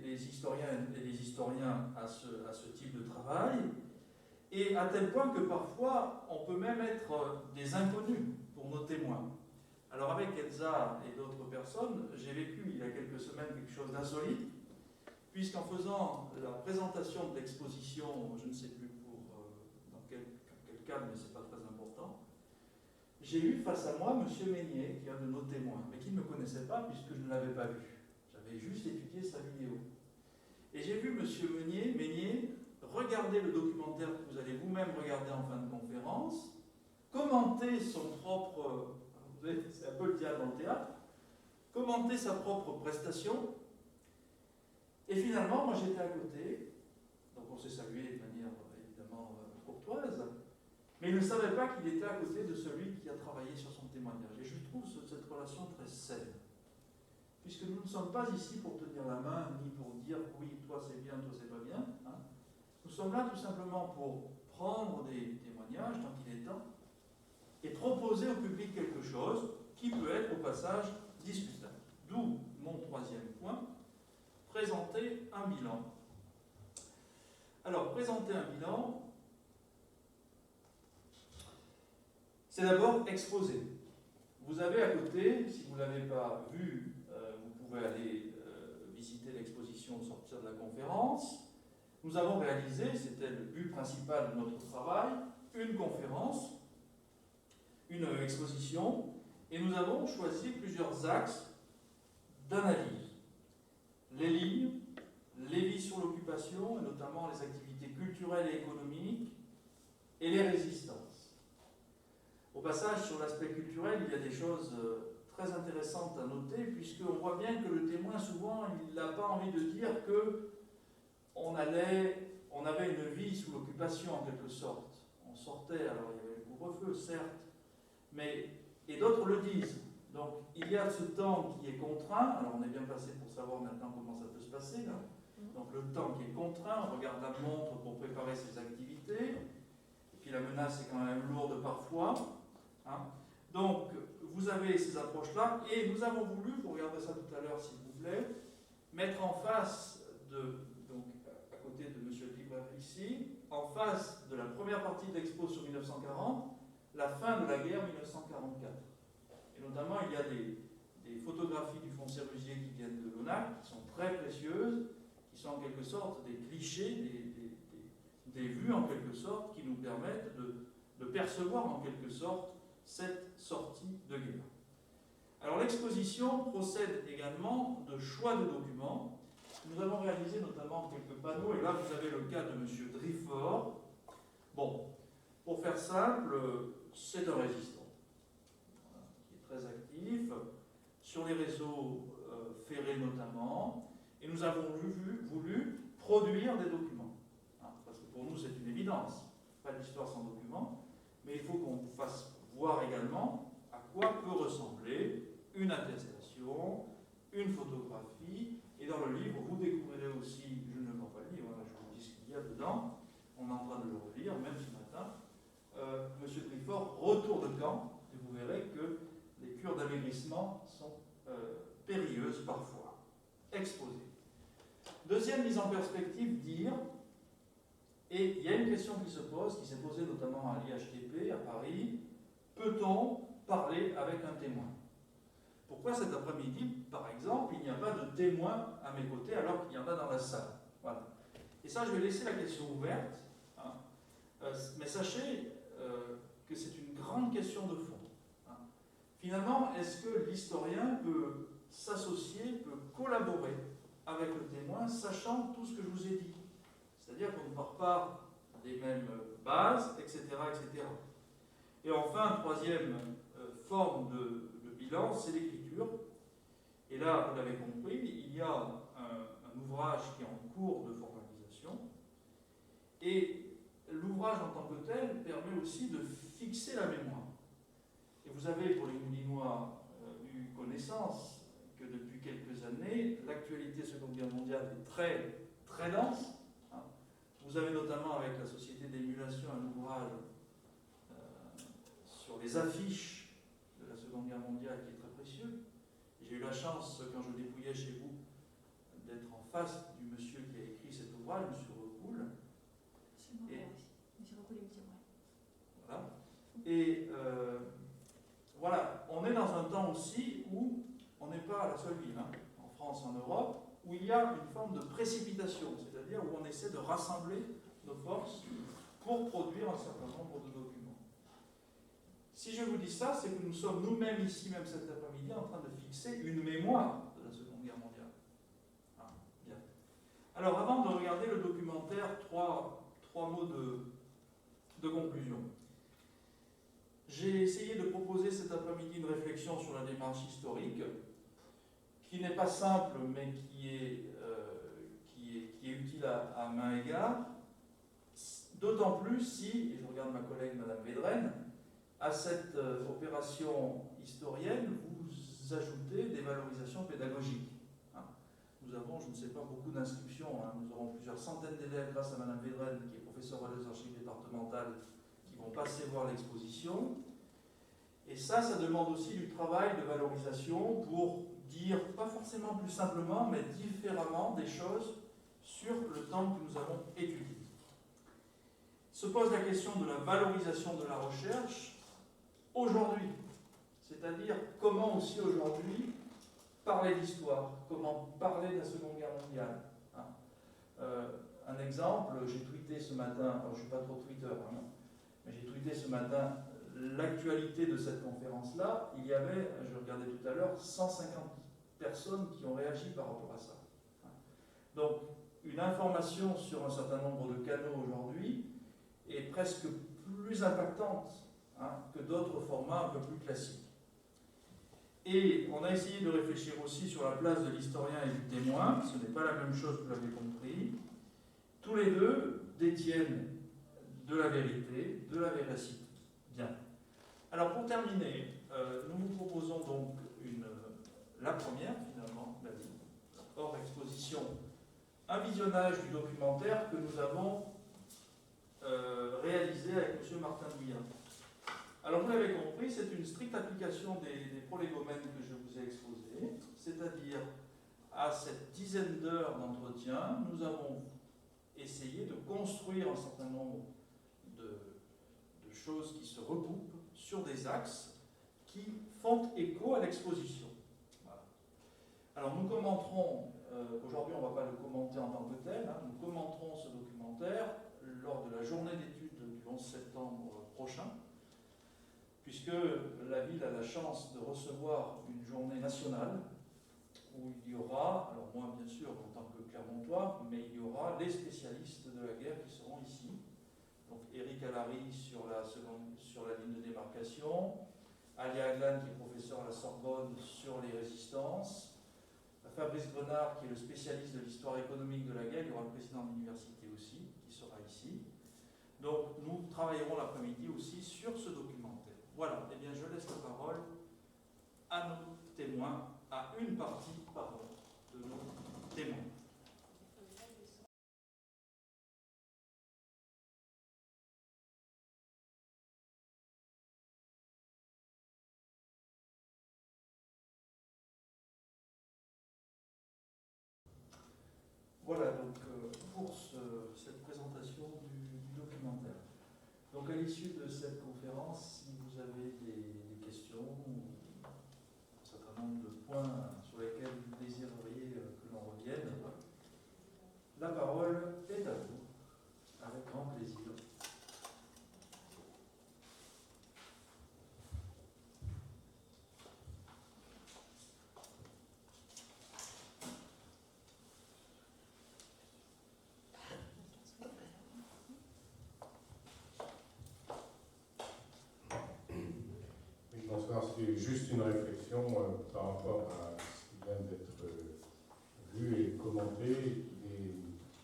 les historiens et les historiens à ce type de travail, et à tel point que parfois on peut même être des inconnus pour nos témoins. Alors avec Elsa et d'autres personnes, j'ai vécu il y a quelques semaines quelque chose d'insolite, puisqu'en faisant la présentation de l'exposition, je ne sais plus dans quel cadre, mais ce n'est pas très important, j'ai eu face à moi M. Meignet, qui est un de nos témoins, mais qui ne me connaissait pas puisque je ne l'avais pas vu. J'avais juste étudié sa vidéo. Et j'ai vu M. Meignet regarder le documentaire que vous allez vous-même regarder en fin de conférence, commenter son propre, c'est un peu le théâtre dans le théâtre, commenter sa propre prestation, et finalement, moi j'étais à côté, donc on s'est salué de manière évidemment courtoise, mais il ne savait pas qu'il était à côté de celui qui a travaillé sur son témoignage. Et je trouve cette relation très saine, puisque nous ne sommes pas ici pour tenir la main, ni pour dire oui, toi c'est bien, toi c'est pas bien. Hein. Nous sommes là tout simplement pour prendre des témoignages tant qu'il est temps et proposer au public quelque chose qui peut être au passage discutable. D'où mon troisième point, présenter un bilan. Alors, présenter un bilan, c'est d'abord exposer. Vous avez à côté, si vous ne l'avez pas vu, vous pouvez aller visiter l'exposition au sortir de la conférence. Nous avons réalisé, c'était le but principal de notre travail, une conférence, une exposition, et nous avons choisi plusieurs axes d'analyse. Les lignes, les vies sur l'occupation, et notamment les activités culturelles et économiques, et les résistances. Au passage, sur l'aspect culturel, il y a des choses très intéressantes à noter, puisqu'on voit bien que le témoin, souvent, il n'a pas envie de dire qu'on avait une vie sous l'occupation, en quelque sorte. On sortait, alors il y avait le couvre-feu, certes, et d'autres le disent. Donc, il y a ce temps qui est contraint, alors on est bien passé pour savoir maintenant comment ça peut se passer, là. Donc le temps qui est contraint, on regarde la montre pour préparer ses activités, et puis la menace est quand même lourde parfois. Hein. Donc, vous avez ces approches-là, et nous avons voulu, vous regarderez ça tout à l'heure s'il vous plaît, mettre en face donc à côté de M. le libraire ici, en face de la première partie de l'expo sur 1940, la fin de la guerre 1944. Et notamment, il y a des photographies du Fonds Sérusier qui viennent de l'ONAC, qui sont très précieuses, qui sont en quelque sorte des clichés, des vues en quelque sorte, qui nous permettent de percevoir en quelque sorte cette sortie de guerre. Alors l'exposition procède également de choix de documents. Nous avons réalisé notamment quelques panneaux, et là vous avez le cas de M. Driffort. Bon, pour faire simple, c'est un résistant qui est très actif, sur les réseaux ferrés notamment, et nous avons voulu produire des documents. Hein, parce que pour nous c'est une évidence, pas d'histoire sans documents, mais il faut qu'on fasse voir également à quoi peut ressembler une attestation, une photographie, et dans le livre vous découvrirez aussi, je ne vois pas le livre, je vous dis ce qu'il y a dedans, on est en train de le relire, même ce matin, M. Driffort, retour de camp, et vous verrez que les cures d'amaigrissement sont périlleuses parfois, exposées. Deuxième mise en perspective, dire, et il y a une question qui se pose, qui s'est posée notamment à l'IHTP, à Paris, peut-on parler avec un témoin? Pourquoi cet après-midi, par exemple, il n'y a pas de témoin à mes côtés alors qu'il y en a dans la salle? Voilà. Et ça, je vais laisser la question ouverte, hein. Mais sachez que c'est une grande question de fond. Hein. Finalement, est-ce que l'historien peut s'associer, peut collaborer avec le témoin, sachant tout ce que je vous ai dit? C'est-à-dire qu'on ne part pas des mêmes bases, etc., etc. Et enfin, troisième forme de bilan, c'est l'écriture. Et là, vous l'avez compris, il y a un ouvrage qui est en cours de formalisation. Et l'ouvrage en tant que tel permet aussi de fixer la mémoire. Et vous avez, pour les Moulinois, eu connaissance que depuis quelques années, l'actualité Seconde Guerre mondiale est très, très dense. Hein. Vous avez notamment, avec la Société d'émulation, un ouvrage sur les affiches de la Seconde Guerre mondiale qui est très précieux. J'ai eu la chance, quand je dépouillais chez vous, d'être en face du monsieur qui a écrit cet ouvrage, M. Recoul. Voilà. Et voilà, on est dans un temps aussi où on n'est pas à la seule ville, hein, en France, en Europe, où il y a une forme de précipitation, c'est-à-dire où on essaie de rassembler nos forces pour produire un certain nombre de documents. Si je vous dis ça, c'est que nous sommes nous-mêmes ici, même cet après-midi, en train de fixer une mémoire de la Seconde Guerre mondiale. Ah, bien. Alors, avant de regarder le documentaire, trois mots de conclusion. J'ai essayé de proposer cet après-midi une réflexion sur la démarche historique, qui n'est pas simple, mais qui est utile à maint égard, d'autant plus si, et je regarde ma collègue Madame Védrenne, à cette opération historienne, vous ajoutez des valorisations pédagogiques. Nous avons, je ne sais pas, beaucoup d'inscriptions. Nous aurons plusieurs centaines d'élèves grâce à Madame Védrenne, qui est professeure aux archives départementales, qui vont passer voir l'exposition. Et ça demande aussi du travail de valorisation pour dire, pas forcément plus simplement, mais différemment des choses sur le temps que nous avons étudié. Se pose la question de la valorisation de la recherche aujourd'hui, c'est-à-dire comment aussi aujourd'hui parler d'histoire, comment parler de la Seconde Guerre mondiale. Un exemple, j'ai tweeté ce matin, alors je ne suis pas trop Twitter, mais j'ai tweeté ce matin l'actualité de cette conférence-là. Il y avait, je regardais tout à l'heure, 150 personnes qui ont réagi par rapport à ça. Donc, une information sur un certain nombre de canaux aujourd'hui est presque plus impactante que d'autres formats un peu plus classiques. Et on a essayé de réfléchir aussi sur la place de l'historien et du témoin. Ce n'est pas la même chose, vous l'avez compris. Tous les deux détiennent de la vérité, de la véracité. Bien. Alors pour terminer, nous vous proposons donc la première finalement, hors exposition, un visionnage du documentaire que nous avons réalisé avec M. Martin Douillat. Alors vous l'avez compris, c'est une stricte application des prolégomènes que je vous ai exposés, c'est-à-dire à cette dizaine d'heures d'entretien, nous avons essayé de construire un certain nombre de choses qui se recoupent sur des axes qui font écho à l'exposition. Voilà. Alors nous commenterons, aujourd'hui on ne va pas le commenter en tant que tel, nous commenterons ce documentaire lors de la journée d'études du 11 septembre prochain, puisque la ville a la chance de recevoir une journée nationale où il y aura, alors moi bien sûr en tant que Clermontois, mais il y aura les spécialistes de la guerre qui seront ici. Donc Éric Allary sur la ligne de démarcation, Alia Aglan qui est professeur à la Sorbonne sur les résistances, Fabrice Grenard qui est le spécialiste de l'histoire économique de la guerre, il y aura le président de l'université aussi qui sera ici. Donc nous travaillerons l'après-midi aussi sur ce documentaire. Voilà, eh bien je laisse la parole à nos témoins, à une partie, de nos témoins. Voilà donc pour cette présentation du documentaire. Donc à l'issue de cette conférence, si vous avez des questions ou un certain nombre de points sur lesquels vous désireriez que l'on revienne, la parole est à vous, avec grand plaisir. Oui, bonsoir. C'est juste une réflexion par rapport à ce qui vient d'être vu et commenté. Il est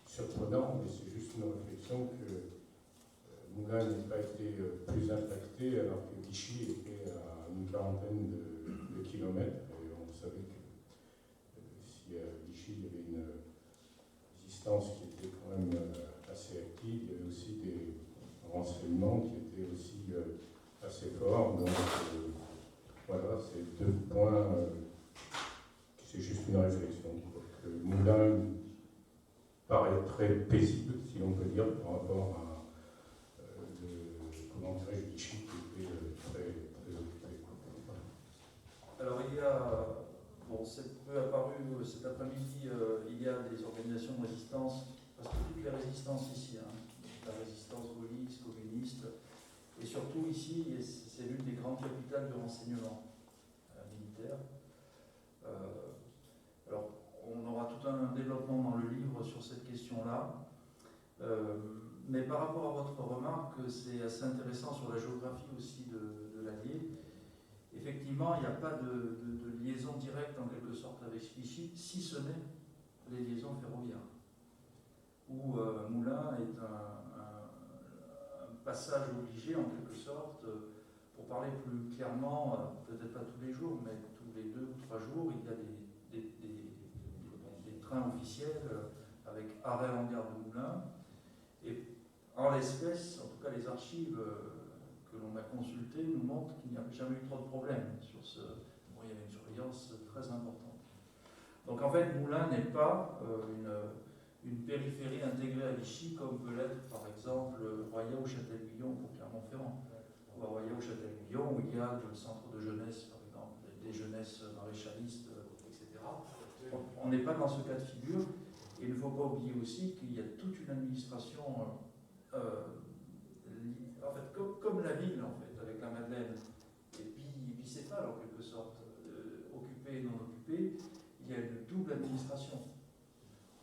surprenant, mais c'est juste une réflexion que Moulins n'ait pas été plus impacté alors que Vichy était à une quarantaine de kilomètres. Et on savait que si à Vichy il y avait une résistance qui était quand même assez active, il y avait aussi des renseignements qui étaient aussi assez forts. Donc voilà, c'est deux points. C'est juste une réflexion. Que Moulins paraît très paisible, si l'on peut dire, par rapport à le commentaire Vichy qui était très occupé. Alors il y a, bon, c'est peu apparu cet après-midi, il y a des organisations de résistance, parce que toutes les résistances ici, la résistance gaulliste, communiste, et surtout ici, c'est l'une des grandes capitales de renseignement militaire. Alors, on aura tout un développement dans le livre sur cette question-là. Mais par rapport à votre remarque, c'est assez intéressant sur la géographie aussi de l'Allier. Effectivement, il n'y a pas de liaison directe en quelque sorte avec Vichy, si ce n'est les liaisons ferroviaires, où Moulins est un passage obligé en quelque sorte. Pour parler plus clairement, peut-être pas tous les jours, mais tous les 2 ou 3 jours, il y a des trains officiels avec arrêt en gare de Moulins. Et en l'espèce, en tout cas les archives que l'on a consultées nous montrent qu'il n'y a jamais eu trop de problèmes sur ce. Bon, il y avait une surveillance très importante. Donc en fait, Moulins n'est pas une périphérie intégrée à Vichy comme peut l'être par exemple Royat ou Châtel-Guyon pour Clermont-Ferrand. Ou à Royat ou Châtel-Guyon où il y a le centre de jeunesse, par exemple, des jeunesses maréchalistes, etc. On n'est pas dans ce cas de figure. Et il ne faut pas oublier aussi qu'il y a toute une administration, en fait, comme la ville, en fait, avec la Madeleine, et bicéphale en quelque sorte, occupée et non occupée, il y a une double administration.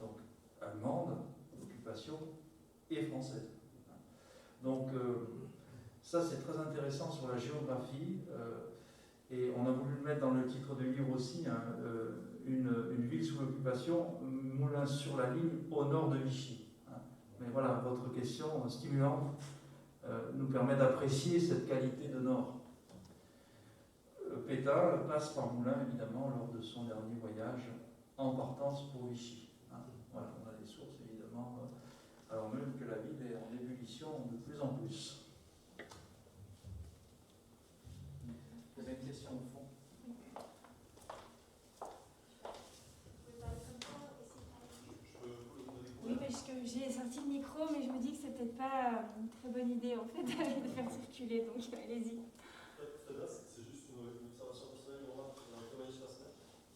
Donc, allemande, occupation, et française. Donc, ça c'est très intéressant sur la géographie, et on a voulu le mettre dans le titre du livre aussi, hein, une ville sous l'occupation, Moulins sur la ligne au nord de Vichy. Hein. Mais voilà, votre question stimulante nous permet d'apprécier cette qualité de nord. Pétain passe par Moulins, évidemment, lors de son dernier voyage en partance pour Vichy. Hein. Voilà, on a des sources, évidemment, alors même que la ville est en ébullition de plus en plus. Il y avait une question au fond. Oui, parce que j'ai sorti le micro, mais je me dis que c'est peut-être pas une très bonne idée en fait de faire circuler, donc allez-y. Très bien, c'est juste une observation personnelle.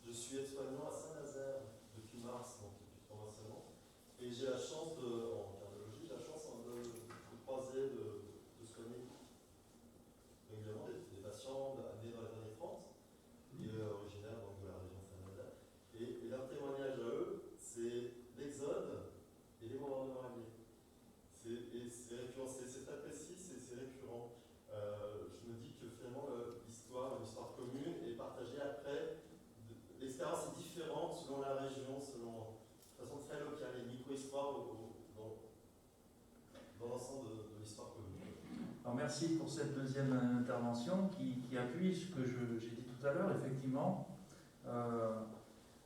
Je suis aide-soignant à Saint-Nazaire depuis mars, donc depuis 3 mois seulement, et j'ai la chance en cardiologie, de croiser, de soigner régulièrement des patients nés dans les années 30 et originaires donc, de la région Saint-Nazaire. Et leur témoignage à eux, c'est l'exode et les bombardements alliés. C'est récurrent, c'est très précis, c'est récurrent. Je me dis que finalement l'histoire, une histoire commune est partagée après. L'expérience est différente selon la région, selon de façon très locale, et micro-histoire dans l'ensemble de l'histoire commune. Alors merci pour cette deuxième intervention qui appuie ce que j'ai dit tout à l'heure. Effectivement,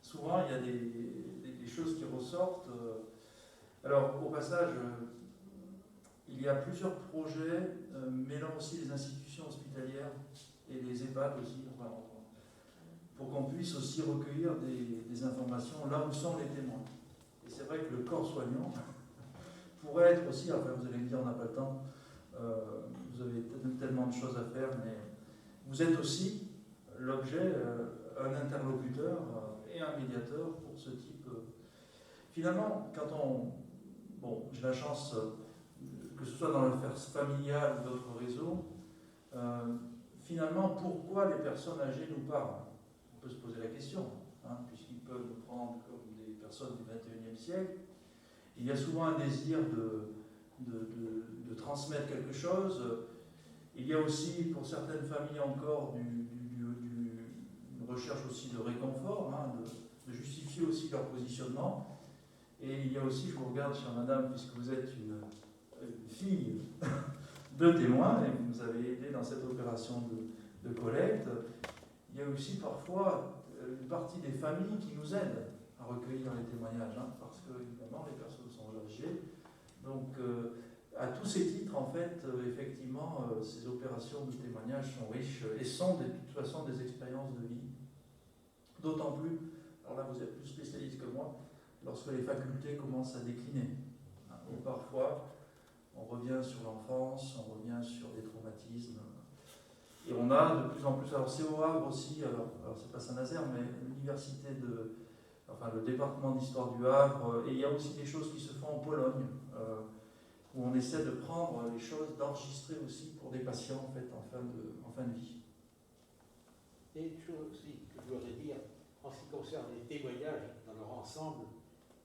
souvent il y a des choses qui ressortent. Alors au passage, il y a plusieurs projets mêlant aussi les institutions hospitalières et les EHPAD aussi, enfin, pour qu'on puisse aussi recueillir des informations là où sont les témoins. Et c'est vrai que le corps soignant pourrait être aussi, enfin vous allez me dire on n'a pas le temps, vous avez tellement de choses à faire, mais vous êtes aussi l'objet, un interlocuteur et un médiateur pour ce type. Finalement, bon, j'ai la chance, que ce soit dans l'affaire familiale ou d'autres réseaux, finalement, pourquoi les personnes âgées nous parlent? On peut se poser la question, hein, puisqu'ils peuvent nous prendre comme des personnes du XXIe siècle. Il y a souvent un désir de transmettre quelque chose. Il y a aussi, pour certaines familles encore, une recherche aussi de réconfort, hein, de justifier aussi leur positionnement. Et il y a aussi, je vous regarde, chère madame, puisque vous êtes une fille de témoins, et vous nous avez aidé dans cette opération de collecte, il y a aussi parfois une partie des familles qui nous aident à recueillir les témoignages, hein, parce que, évidemment, les personnes sont âgées. Donc, à tous ces titres, en fait, effectivement, ces opérations de témoignage sont riches et sont de toute façon des expériences de vie. D'autant plus, alors là vous êtes plus spécialiste que moi, lorsque les facultés commencent à décliner. Hein, ou parfois, on revient sur l'enfance, on revient sur des traumatismes. Et on a de plus en plus, alors c'est au Havre aussi, alors c'est pas Saint-Nazaire, mais l'université le département d'histoire du Havre, et il y a aussi des choses qui se font en Pologne, où on essaie de prendre les choses, d'enregistrer aussi pour des patients en fait en fin de vie. Et une chose aussi que je voudrais dire, en ce qui concerne les témoignages dans leur ensemble,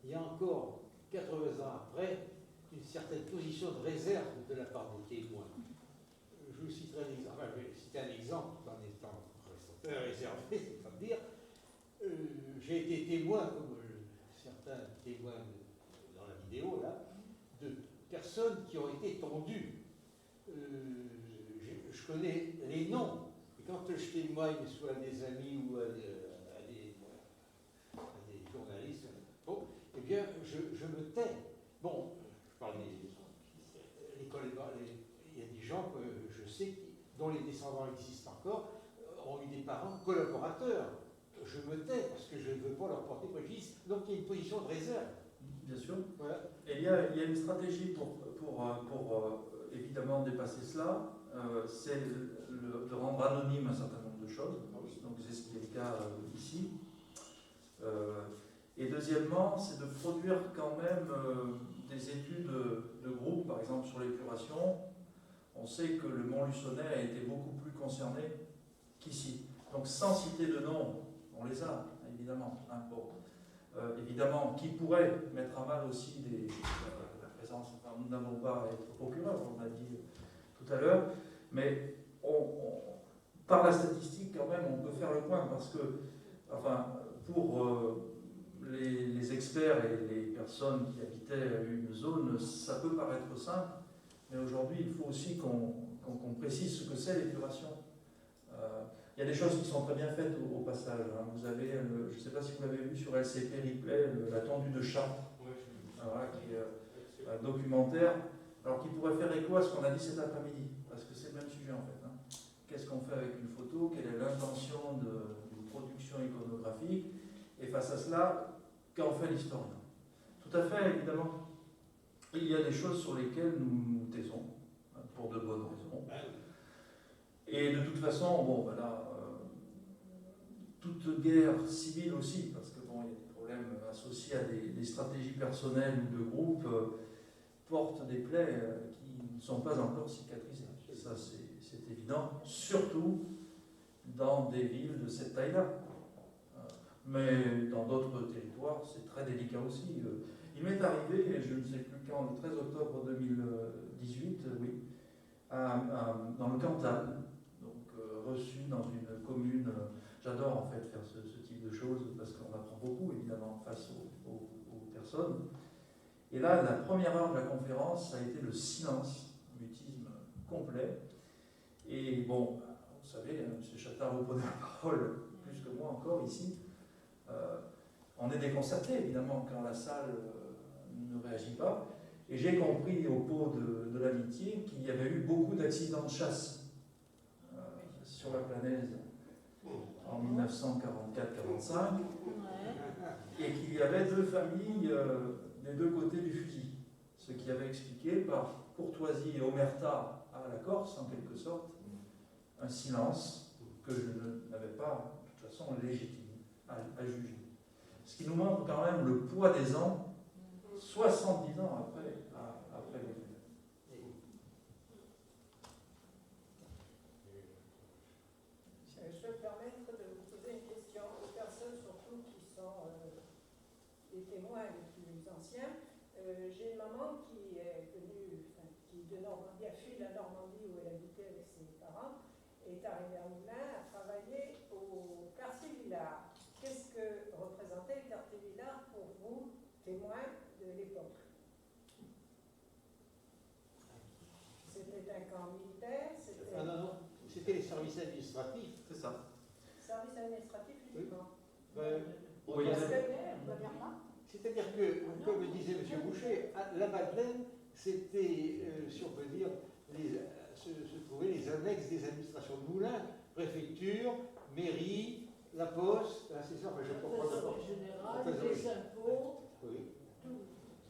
il y a encore 80 ans après, d'une certaine position de réserve de la part des témoins. Je vous citerai un exemple, enfin, je vais citer un exemple tout en étant réservé, c'est pas dire. J'ai été témoin, comme certains témoins dans la vidéo, là, de personnes qui ont été tendues. Je connais les noms, et quand je témoigne, soit à des amis ou à des journalistes, bon, eh bien, je me tais. Bon, je parle l'école, il y a des gens que je sais dont les descendants existent encore, ont eu des parents collaborateurs. Je me tais parce que je ne veux pas leur porter préjudice. Donc il y a une position de réserve. Bien sûr. Voilà. Et il y a une stratégie pour évidemment dépasser cela, c'est de rendre anonyme un certain nombre de choses. Donc c'est ce qui est le cas ici. Et deuxièmement, c'est de produire quand même des études de groupe, par exemple sur l'épuration. On sait que le Montluçonnais a été beaucoup plus concerné qu'ici. Donc sans citer de nom, on les a, évidemment. Hein, bon. Évidemment, qui pourrait mettre à mal aussi la présence, enfin, nous n'avons pas à être procureur, on l'a dit tout à l'heure, mais par la statistique, quand même, on peut faire le point, parce que, enfin, pour les experts et les personnes qui habitaient une zone, ça peut paraître simple, mais aujourd'hui, il faut aussi qu'on précise ce que c'est l'épuration. Il y a des choses qui sont très bien faites au passage. Hein. Vous avez, je ne sais pas si vous l'avez vu sur LCP Replay, la tendue de Chartres, voilà, qui est un documentaire, alors qui pourrait faire écho à ce qu'on a dit cet après-midi, parce que c'est le même sujet en fait. Hein. Qu'est-ce qu'on fait avec une photo? Quelle est l'intention d'une production iconographique? Et face à cela, qu'en fait l'historien? Tout à fait, évidemment. Il y a des choses sur lesquelles nous nous taisons, hein, pour de bonnes raisons. Et de toute façon, bon, voilà, toute guerre civile aussi, parce que bon, il y a des problèmes associés à des stratégies personnelles ou de groupe, portent des plaies qui ne sont pas encore cicatrisées. Ça, c'est évident, surtout dans des villes de cette taille-là. Mais dans d'autres territoires, c'est très délicat aussi. Il m'est arrivé, et je ne sais plus quand, le 13 octobre 2018, oui, dans le Cantal, reçu dans une commune. J'adore en fait faire ce type de choses parce qu'on apprend beaucoup évidemment face aux personnes. Et là, la première heure de la conférence, ça a été le silence, mutisme complet. Et bon, vous savez, M. Chattard, vous prenez la parole plus que moi encore ici. On est déconcerté évidemment quand la salle ne réagit pas. Et j'ai compris au pot de l'amitié qu'il y avait eu beaucoup d'accidents de chasse sur la Planaise en 1944-45 et qu'il y avait deux familles des deux côtés du fusil, ce qui avait expliqué par courtoisie et omerta à la Corse en quelque sorte un silence que je n'avais pas de toute façon légitime à juger. Ce qui nous montre quand même le poids des ans 70 ans après les faits. Je peux me permettre de vous poser une question aux personnes, surtout qui sont les témoins les plus anciens. J'ai une maman qui est venue, qui de Normandie, a fui la Normandie où elle habitait avec ses parents, et est arrivée à Moulins, a travaillé au quartier Villard. Qu'est-ce que représentait le quartier Villard pour vous, témoins de l'époque? C'était un camp militaire? Ah non, non, c'était les services administratifs. C'est ça. Service administratif uniquement. Oui. C'est-à-dire que, comme le disait M. Boucher, la Madeleine, c'était, si on peut dire, se trouver les annexes des administrations de Moulins, préfecture, mairie, la poste, c'est ça, je comprends pas. Général, les impôts, oui. tout.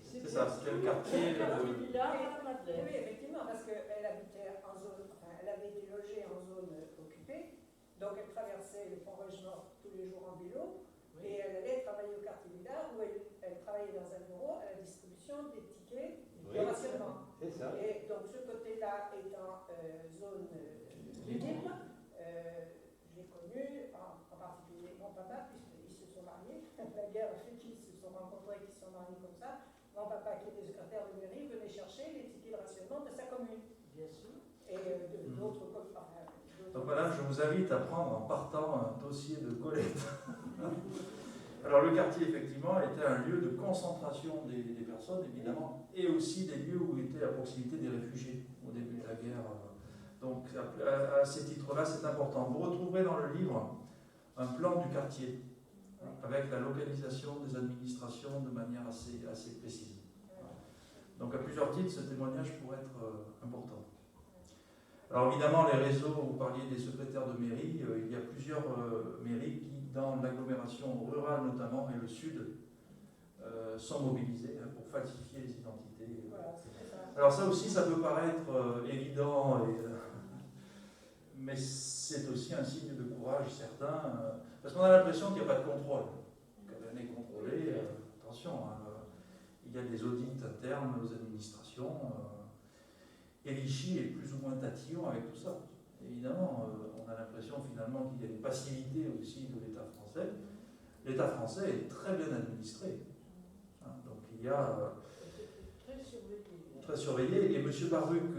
C'est ça, c'était le quartier Oui, effectivement, parce qu'elle habitait en zone, enfin, elle avait été logée en zone occupée, donc elle traversait le Pont-Rouge-Nord tous les jours en vélo, et elle allait travailler au quartier Villard, où elle travaillait dans un bureau à la distribution des tickets de rationnement. C'est ça. Et donc ce côté-là étant zone libre, j'ai connu en particulier mon papa, puisqu'ils se sont mariés, la guerre a fait qu'ils se sont rencontrés, qu'ils se sont mariés comme ça. Mon papa, qui était secrétaire de mairie, venait commune. Bien sûr. Et d'autres communes. Donc madame, je vous invite à prendre en partant un dossier de collecte. Alors le quartier, effectivement, était un lieu de concentration des personnes, évidemment, et aussi des lieux où étaient à proximité des réfugiés au début de la guerre. Donc à ces titres-là, c'est important. Vous retrouverez dans le livre un plan du quartier, avec la localisation des administrations de manière assez précise. Donc à plusieurs titres, ce témoignage pourrait être important. Alors évidemment, les réseaux, vous parliez des secrétaires de mairie, il y a plusieurs mairies qui, dans l'agglomération rurale notamment, et le sud, sont mobilisées pour falsifier les identités. Alors ça aussi, ça peut paraître évident, mais c'est aussi un signe de courage certain, parce qu'on a l'impression qu'il n'y a pas de contrôle. Quand on est contrôlé, attention, il y a des audits internes aux administrations, et Vichy est plus ou moins tatillon avec tout ça. Évidemment, on a l'impression finalement qu'il y a une passivité aussi de l'État français. L'État français est très bien administré. Donc il y a... très surveillé. Et M. Baruch,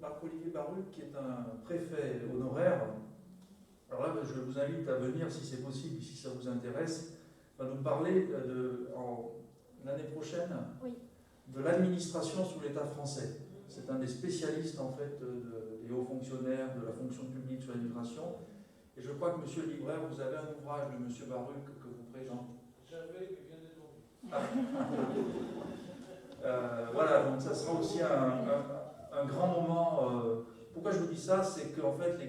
Marc-Olivier Baruch, qui est un préfet honoraire, alors là, je vous invite à venir, si c'est possible, si ça vous intéresse, va nous parler l'année prochaine de l'administration sous l'État français. C'est un des spécialistes en fait des hauts fonctionnaires de la fonction publique sur l'immigration. Et je crois que M. le libraire, vous avez un ouvrage de M. Baruch que vous présentez. J'avais, il vient d'être vendu. Voilà, donc ça sera aussi un grand moment. Pourquoi je vous dis ça? C'est qu'en fait, les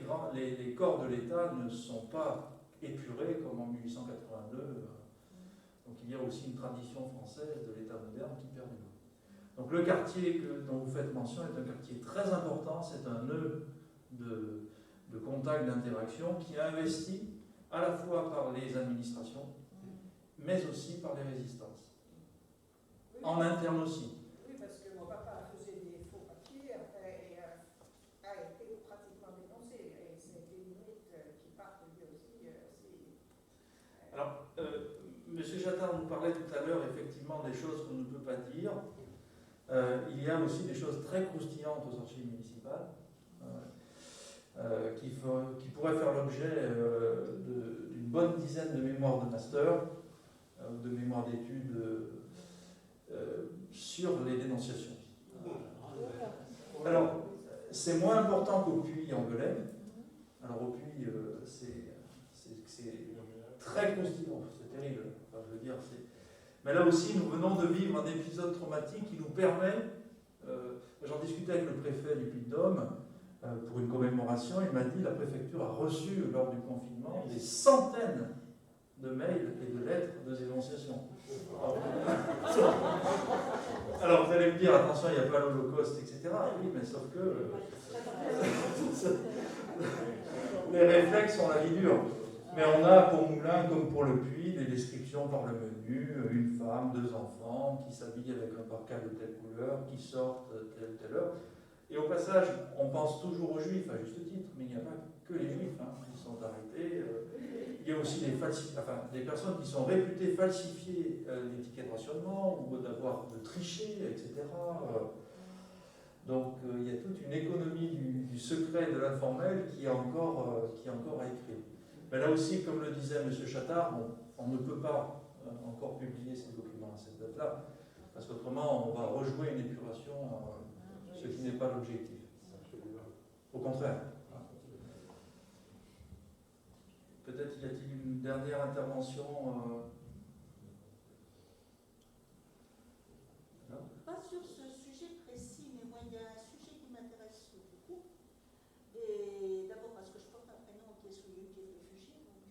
corps de l'État ne sont pas épurés comme en 1882. Donc il y a aussi une tradition française de l'État moderne qui perdure. Donc le quartier dont vous faites mention est un quartier très important, c'est un nœud de contact, d'interaction qui est investi à la fois par les administrations, mais aussi par les résistances. Oui, En interne aussi. Oui, parce que mon papa faisait des faux papiers et a été pratiquement dénoncé. Et c'est des limites qui partent lui aussi. Alors, M. Jattard nous parlait tout à l'heure effectivement des choses qu'on ne peut pas dire. Il y a aussi des choses très croustillantes aux archives municipales qui pourraient faire l'objet d'une bonne dizaine de mémoires de master, de mémoires d'études sur les dénonciations. Alors, c'est moins important qu'au Puy-en-Velay. Alors au Puy, c'est très croustillant, c'est terrible. Enfin, je veux dire, mais là aussi, nous venons de vivre un épisode traumatique qui nous permet, j'en discutais avec le préfet du Puy-de-Dôme pour une commémoration, il m'a dit que la préfecture a reçu lors du confinement des centaines de mails et de lettres de dénonciation. Alors vous allez me dire, attention, il n'y a pas l'Holocauste, etc. Oui, mais sauf que les réflexes sont la vie dure. Mais on a pour Moulins, comme pour le Puy, des descriptions par le menu, une femme, 2 enfants, qui s'habillent avec un parka de telle couleur, qui sortent telle heure. Et au passage, on pense toujours aux Juifs, à juste titre, mais il n'y a pas que les Juifs qui sont arrêtés. Il y a aussi des personnes qui sont réputées falsifier l'étiquette de rationnement, ou de tricher, etc. Donc il y a toute une économie du secret et de l'informel qui est encore à écrire. Mais là aussi, comme le disait M. Chattard, on ne peut pas encore publier ces documents à cette date-là, parce qu'autrement, on va rejouer une épuration, ce qui n'est pas l'objectif. Au contraire. Peut-être y a-t-il une dernière intervention Pas sur ce sujet précis, mais moi, il y a un sujet qui m'intéresse beaucoup. Et d'abord parce que je porte un prénom qui est celui qui est réfugié, donc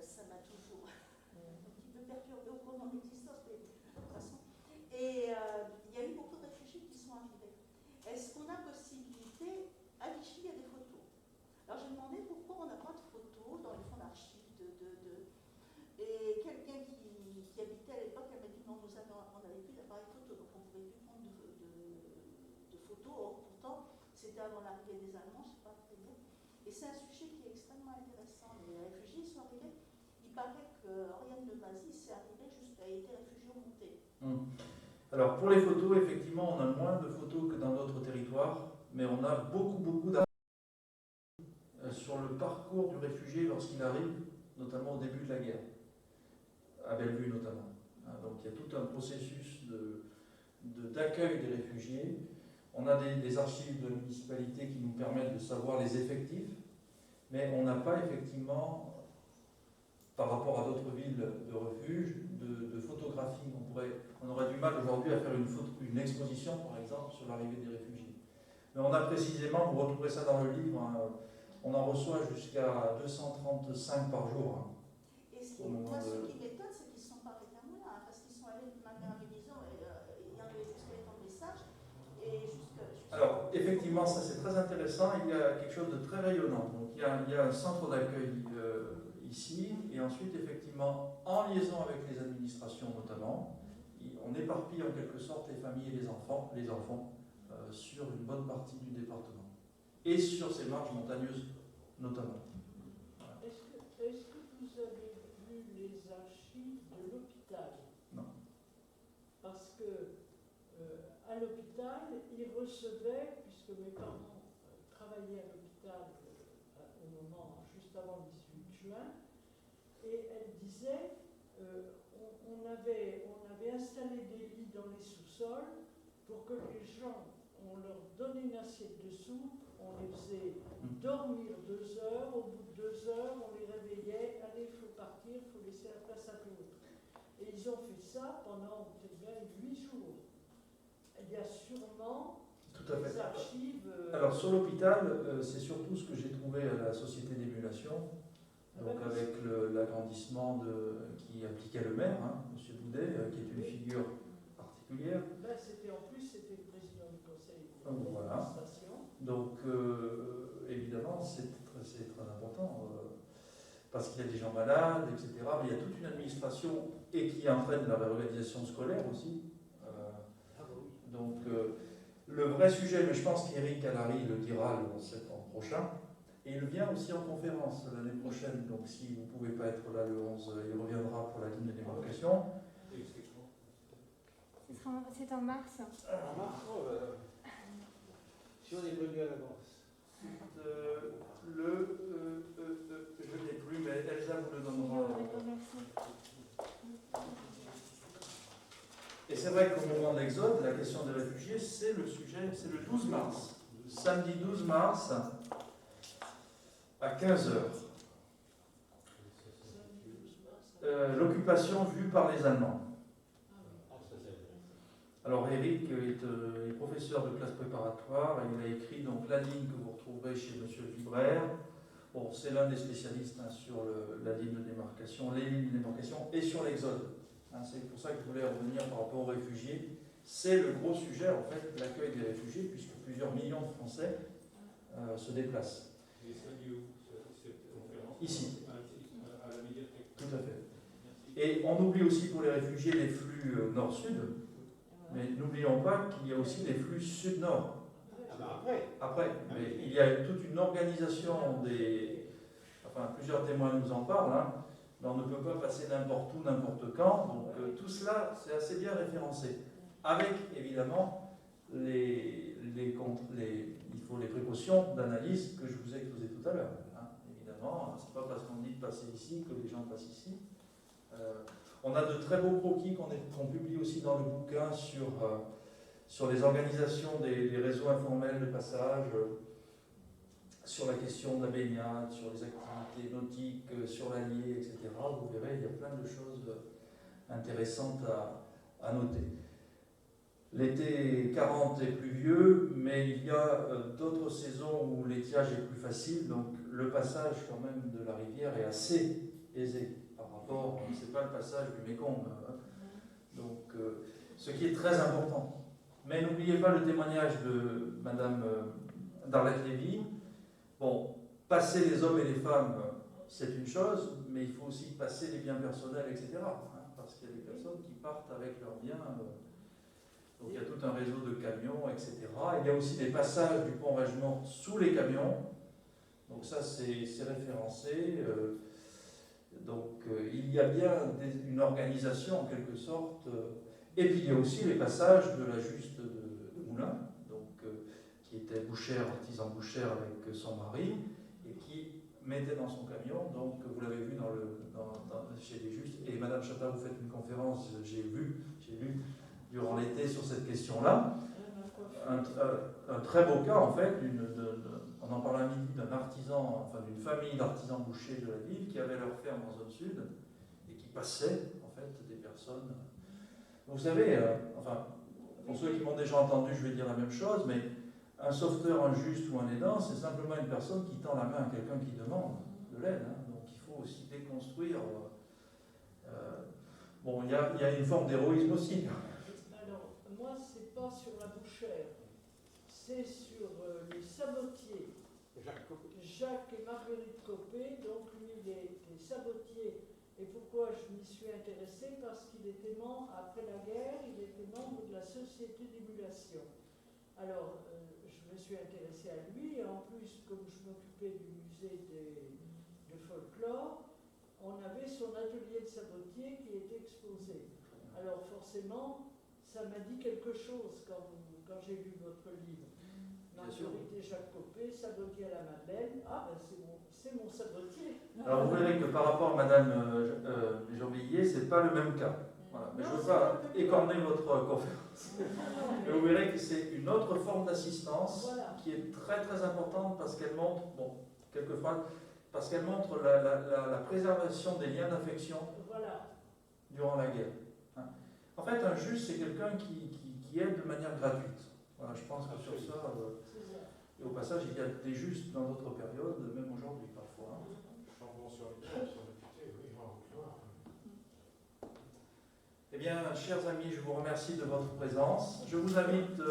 ça m'a toujours un petit peu perturbé au cours de mon existence, mais de toute façon. Et il y a eu beaucoup de réfugiés qui sont arrivés. Est-ce qu'on a possibilité, à Vichy, il y a des photos. Alors j'ai demandé pourquoi on n'a pas de photos dans les fonds d'archives Et quelqu'un qui habitait à l'époque, elle m'a dit non, on n'avait plus d'appareil photo, donc on ne pouvait plus prendre de photos. Or, pourtant, c'était avant l'arrivée des Allemands, je ne sais pas très bien. Et c'est un sujet qui est extrêmement intéressant. Les réfugiés sont arrivés. Il paraît que Oriane de Mazy s'est arrivée a été réfugiée au Monté. Alors pour les photos, effectivement, on a moins de photos que dans d'autres territoires, mais on a beaucoup d'informations sur le parcours du réfugié lorsqu'il arrive, notamment au début de la guerre, à Bellevue notamment. Donc il y a tout un processus d'accueil des réfugiés. On a des archives de la municipalité qui nous permettent de savoir les effectifs, mais on n'a pas effectivement, par rapport à d'autres villes de refuge, de photographie. On aurait du mal aujourd'hui à faire une exposition, par exemple, sur l'arrivée des réfugiés. Mais on a précisément, vous retrouverez ça dans le livre, on en reçoit jusqu'à 235 par jour. Et ce qui m'étonne, c'est qu'ils ne sont pas réclamés, parce qu'ils sont allés demander à Ménison et il y avait jusqu'à les messages. Alors, effectivement, ça c'est très intéressant. Il y a quelque chose de très rayonnant. Donc, il y a un centre d'accueil ici, et ensuite, effectivement, en liaison avec les administrations notamment, on éparpille en quelque sorte les familles et les enfants sur une bonne partie du département. Et sur ces marges montagneuses notamment. Voilà. Est-ce que vous avez vu les archives de l'hôpital? Non. Parce que à l'hôpital, ils recevaient, puisque mes parents travaillaient à l'hôpital au moment juste avant le 18 juin, et elle disait on avait installé des lits dans les sous-sols pour que les gens, on leur donnait une assiette de soupe, on les faisait dormir 2 heures, au bout de 2 heures, on les réveillait, allez, il faut partir, il faut laisser la place à l'autre. Et ils ont fait ça pendant peut-être bien 8 jours. Il y a sûrement Tout à fait. des archives. Alors sur l'hôpital, c'est surtout ce que j'ai trouvé à la Société d'émulation, donc avec l'agrandissement qui impliquait le maire, M. Boudet, qui est une figure particulière. Ben, c'était le président du conseil Voilà. d'administration. Donc évidemment, c'est très important, parce qu'il y a des gens malades, etc. Mais il y a toute une administration et qui entraîne la réorganisation scolaire aussi. Donc le vrai sujet, mais je pense qu'Éric Allary le dira le septembre prochain, et il vient aussi en conférence l'année prochaine, donc si vous ne pouvez pas être là le 11, il reviendra pour la ligne de démarcation. C'est en mars. En mars, si on est venu à l'avance. Je ne l'ai plus, mais Elsa vous le donnera. Et c'est vrai qu'au moment de l'Exode, la question des réfugiés, c'est le sujet, c'est le 12 mars. Samedi 12 mars, à 15h. L'occupation vue par les Allemands. Alors Eric est professeur de classe préparatoire, et il a écrit donc la ligne que vous retrouverez chez M. Libraire. Bon, c'est l'un des spécialistes sur la ligne de démarcation, les lignes de démarcation et sur l'Exode. C'est pour ça que je voulais revenir par rapport aux réfugiés. C'est le gros sujet, en fait, l'accueil des réfugiés, puisque plusieurs millions de Français se déplacent. Et ça dit où cette conférence? Ici. À la médiathèque. Tout à fait. Et on oublie aussi pour les réfugiés les flux nord-sud, mais n'oublions pas qu'il y a aussi des flux sud-nord. Après, mais il y a toute une organisation plusieurs témoins nous en parlent, mais on ne peut pas passer n'importe où, n'importe quand, donc tout cela, c'est assez bien référencé. Avec, évidemment, il faut les précautions d'analyse que je vous ai exposées tout à l'heure. Évidemment, c'est pas parce qu'on dit de passer ici que les gens passent ici. On a de très beaux croquis qu'on publie aussi dans le bouquin sur les organisations des réseaux informels de passage, sur la question de la baignade, sur les activités nautiques, sur l'Allier, etc. Vous verrez, il y a plein de choses intéressantes à noter. L'été 40 est pluvieux, mais il y a d'autres saisons où l'étiage est plus facile, donc le passage quand même de la rivière est assez aisé par rapport, c'est pas le passage du Mékong, donc ce qui est très important. Mais n'oubliez pas le témoignage de Madame Darlette Lévy. Bon, passer les hommes et les femmes, c'est une chose, mais il faut aussi passer les biens personnels, etc. Parce qu'il y a des personnes qui partent avec leurs biens. Donc il y a tout un réseau de camions, etc. Il y a aussi des passages du pont Régement sous les camions. Donc ça, c'est référencé. Donc il y a bien une organisation, en quelque sorte. Et puis il y a aussi les passages de la Juste de Moulins, donc, qui était bouchère, artisan bouchère avec son mari, et qui mettait dans son camion, donc vous l'avez vu chez les Justes, et Madame Chatin, vous faites une conférence, j'ai lu durant l'été sur cette question-là, un très beau cas en fait, on en parlait à midi, d'un artisan, enfin d'une famille d'artisans bouchers de la ville qui avait leur ferme en zone sud et qui passait en fait des personnes. Vous savez, enfin, pour ceux qui m'ont déjà entendu, je vais dire la même chose, mais un sauveteur, un juste ou un aidant, c'est simplement une personne qui tend la main à quelqu'un qui demande de l'aide. Hein. Donc il faut aussi déconstruire. Bon, il y a une forme d'héroïsme aussi. Alors, moi, c'est pas sur la bouchère, c'est sur les sabotiers. Jacques et Marguerite Copé, donc lui, il était sabotier. Et pourquoi je m'y suis intéressée? Parce qu'il était membre, après la guerre, il était membre de la Société d'émulation. Alors, je me suis intéressée à lui, et en plus, comme je m'occupais du musée de folklore, on avait son atelier de sabotier qui était exposé. Alors forcément, ça m'a dit quelque chose quand j'ai lu votre livre. Marguerite et Jacques Copé, sabotier à la Madeleine. Ah, ben c'est mon sabotier. Alors vous verrez que par rapport à Madame Jean-Villiers, ce n'est pas le même cas. Voilà. Mais je ne veux pas écorner votre conférence. Mais vous verrez que c'est une autre forme d'assistance qui est très très importante parce qu'elle montre, bon, quelques phrases, parce qu'elle montre la préservation des liens d'affection durant la guerre. Hein. En fait, un juste, c'est quelqu'un qui aide de manière gratuite. Voilà, je pense que sur ça, et au passage, il y a des justes dans d'autres périodes, même aujourd'hui parfois. Hein. Eh bien, chers amis, je vous remercie de votre présence. Je vous invite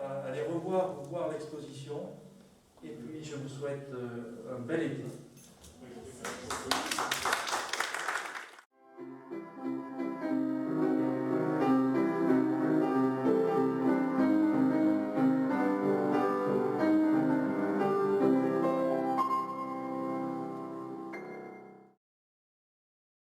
à aller voir l'exposition. Et puis, je vous souhaite un bel été.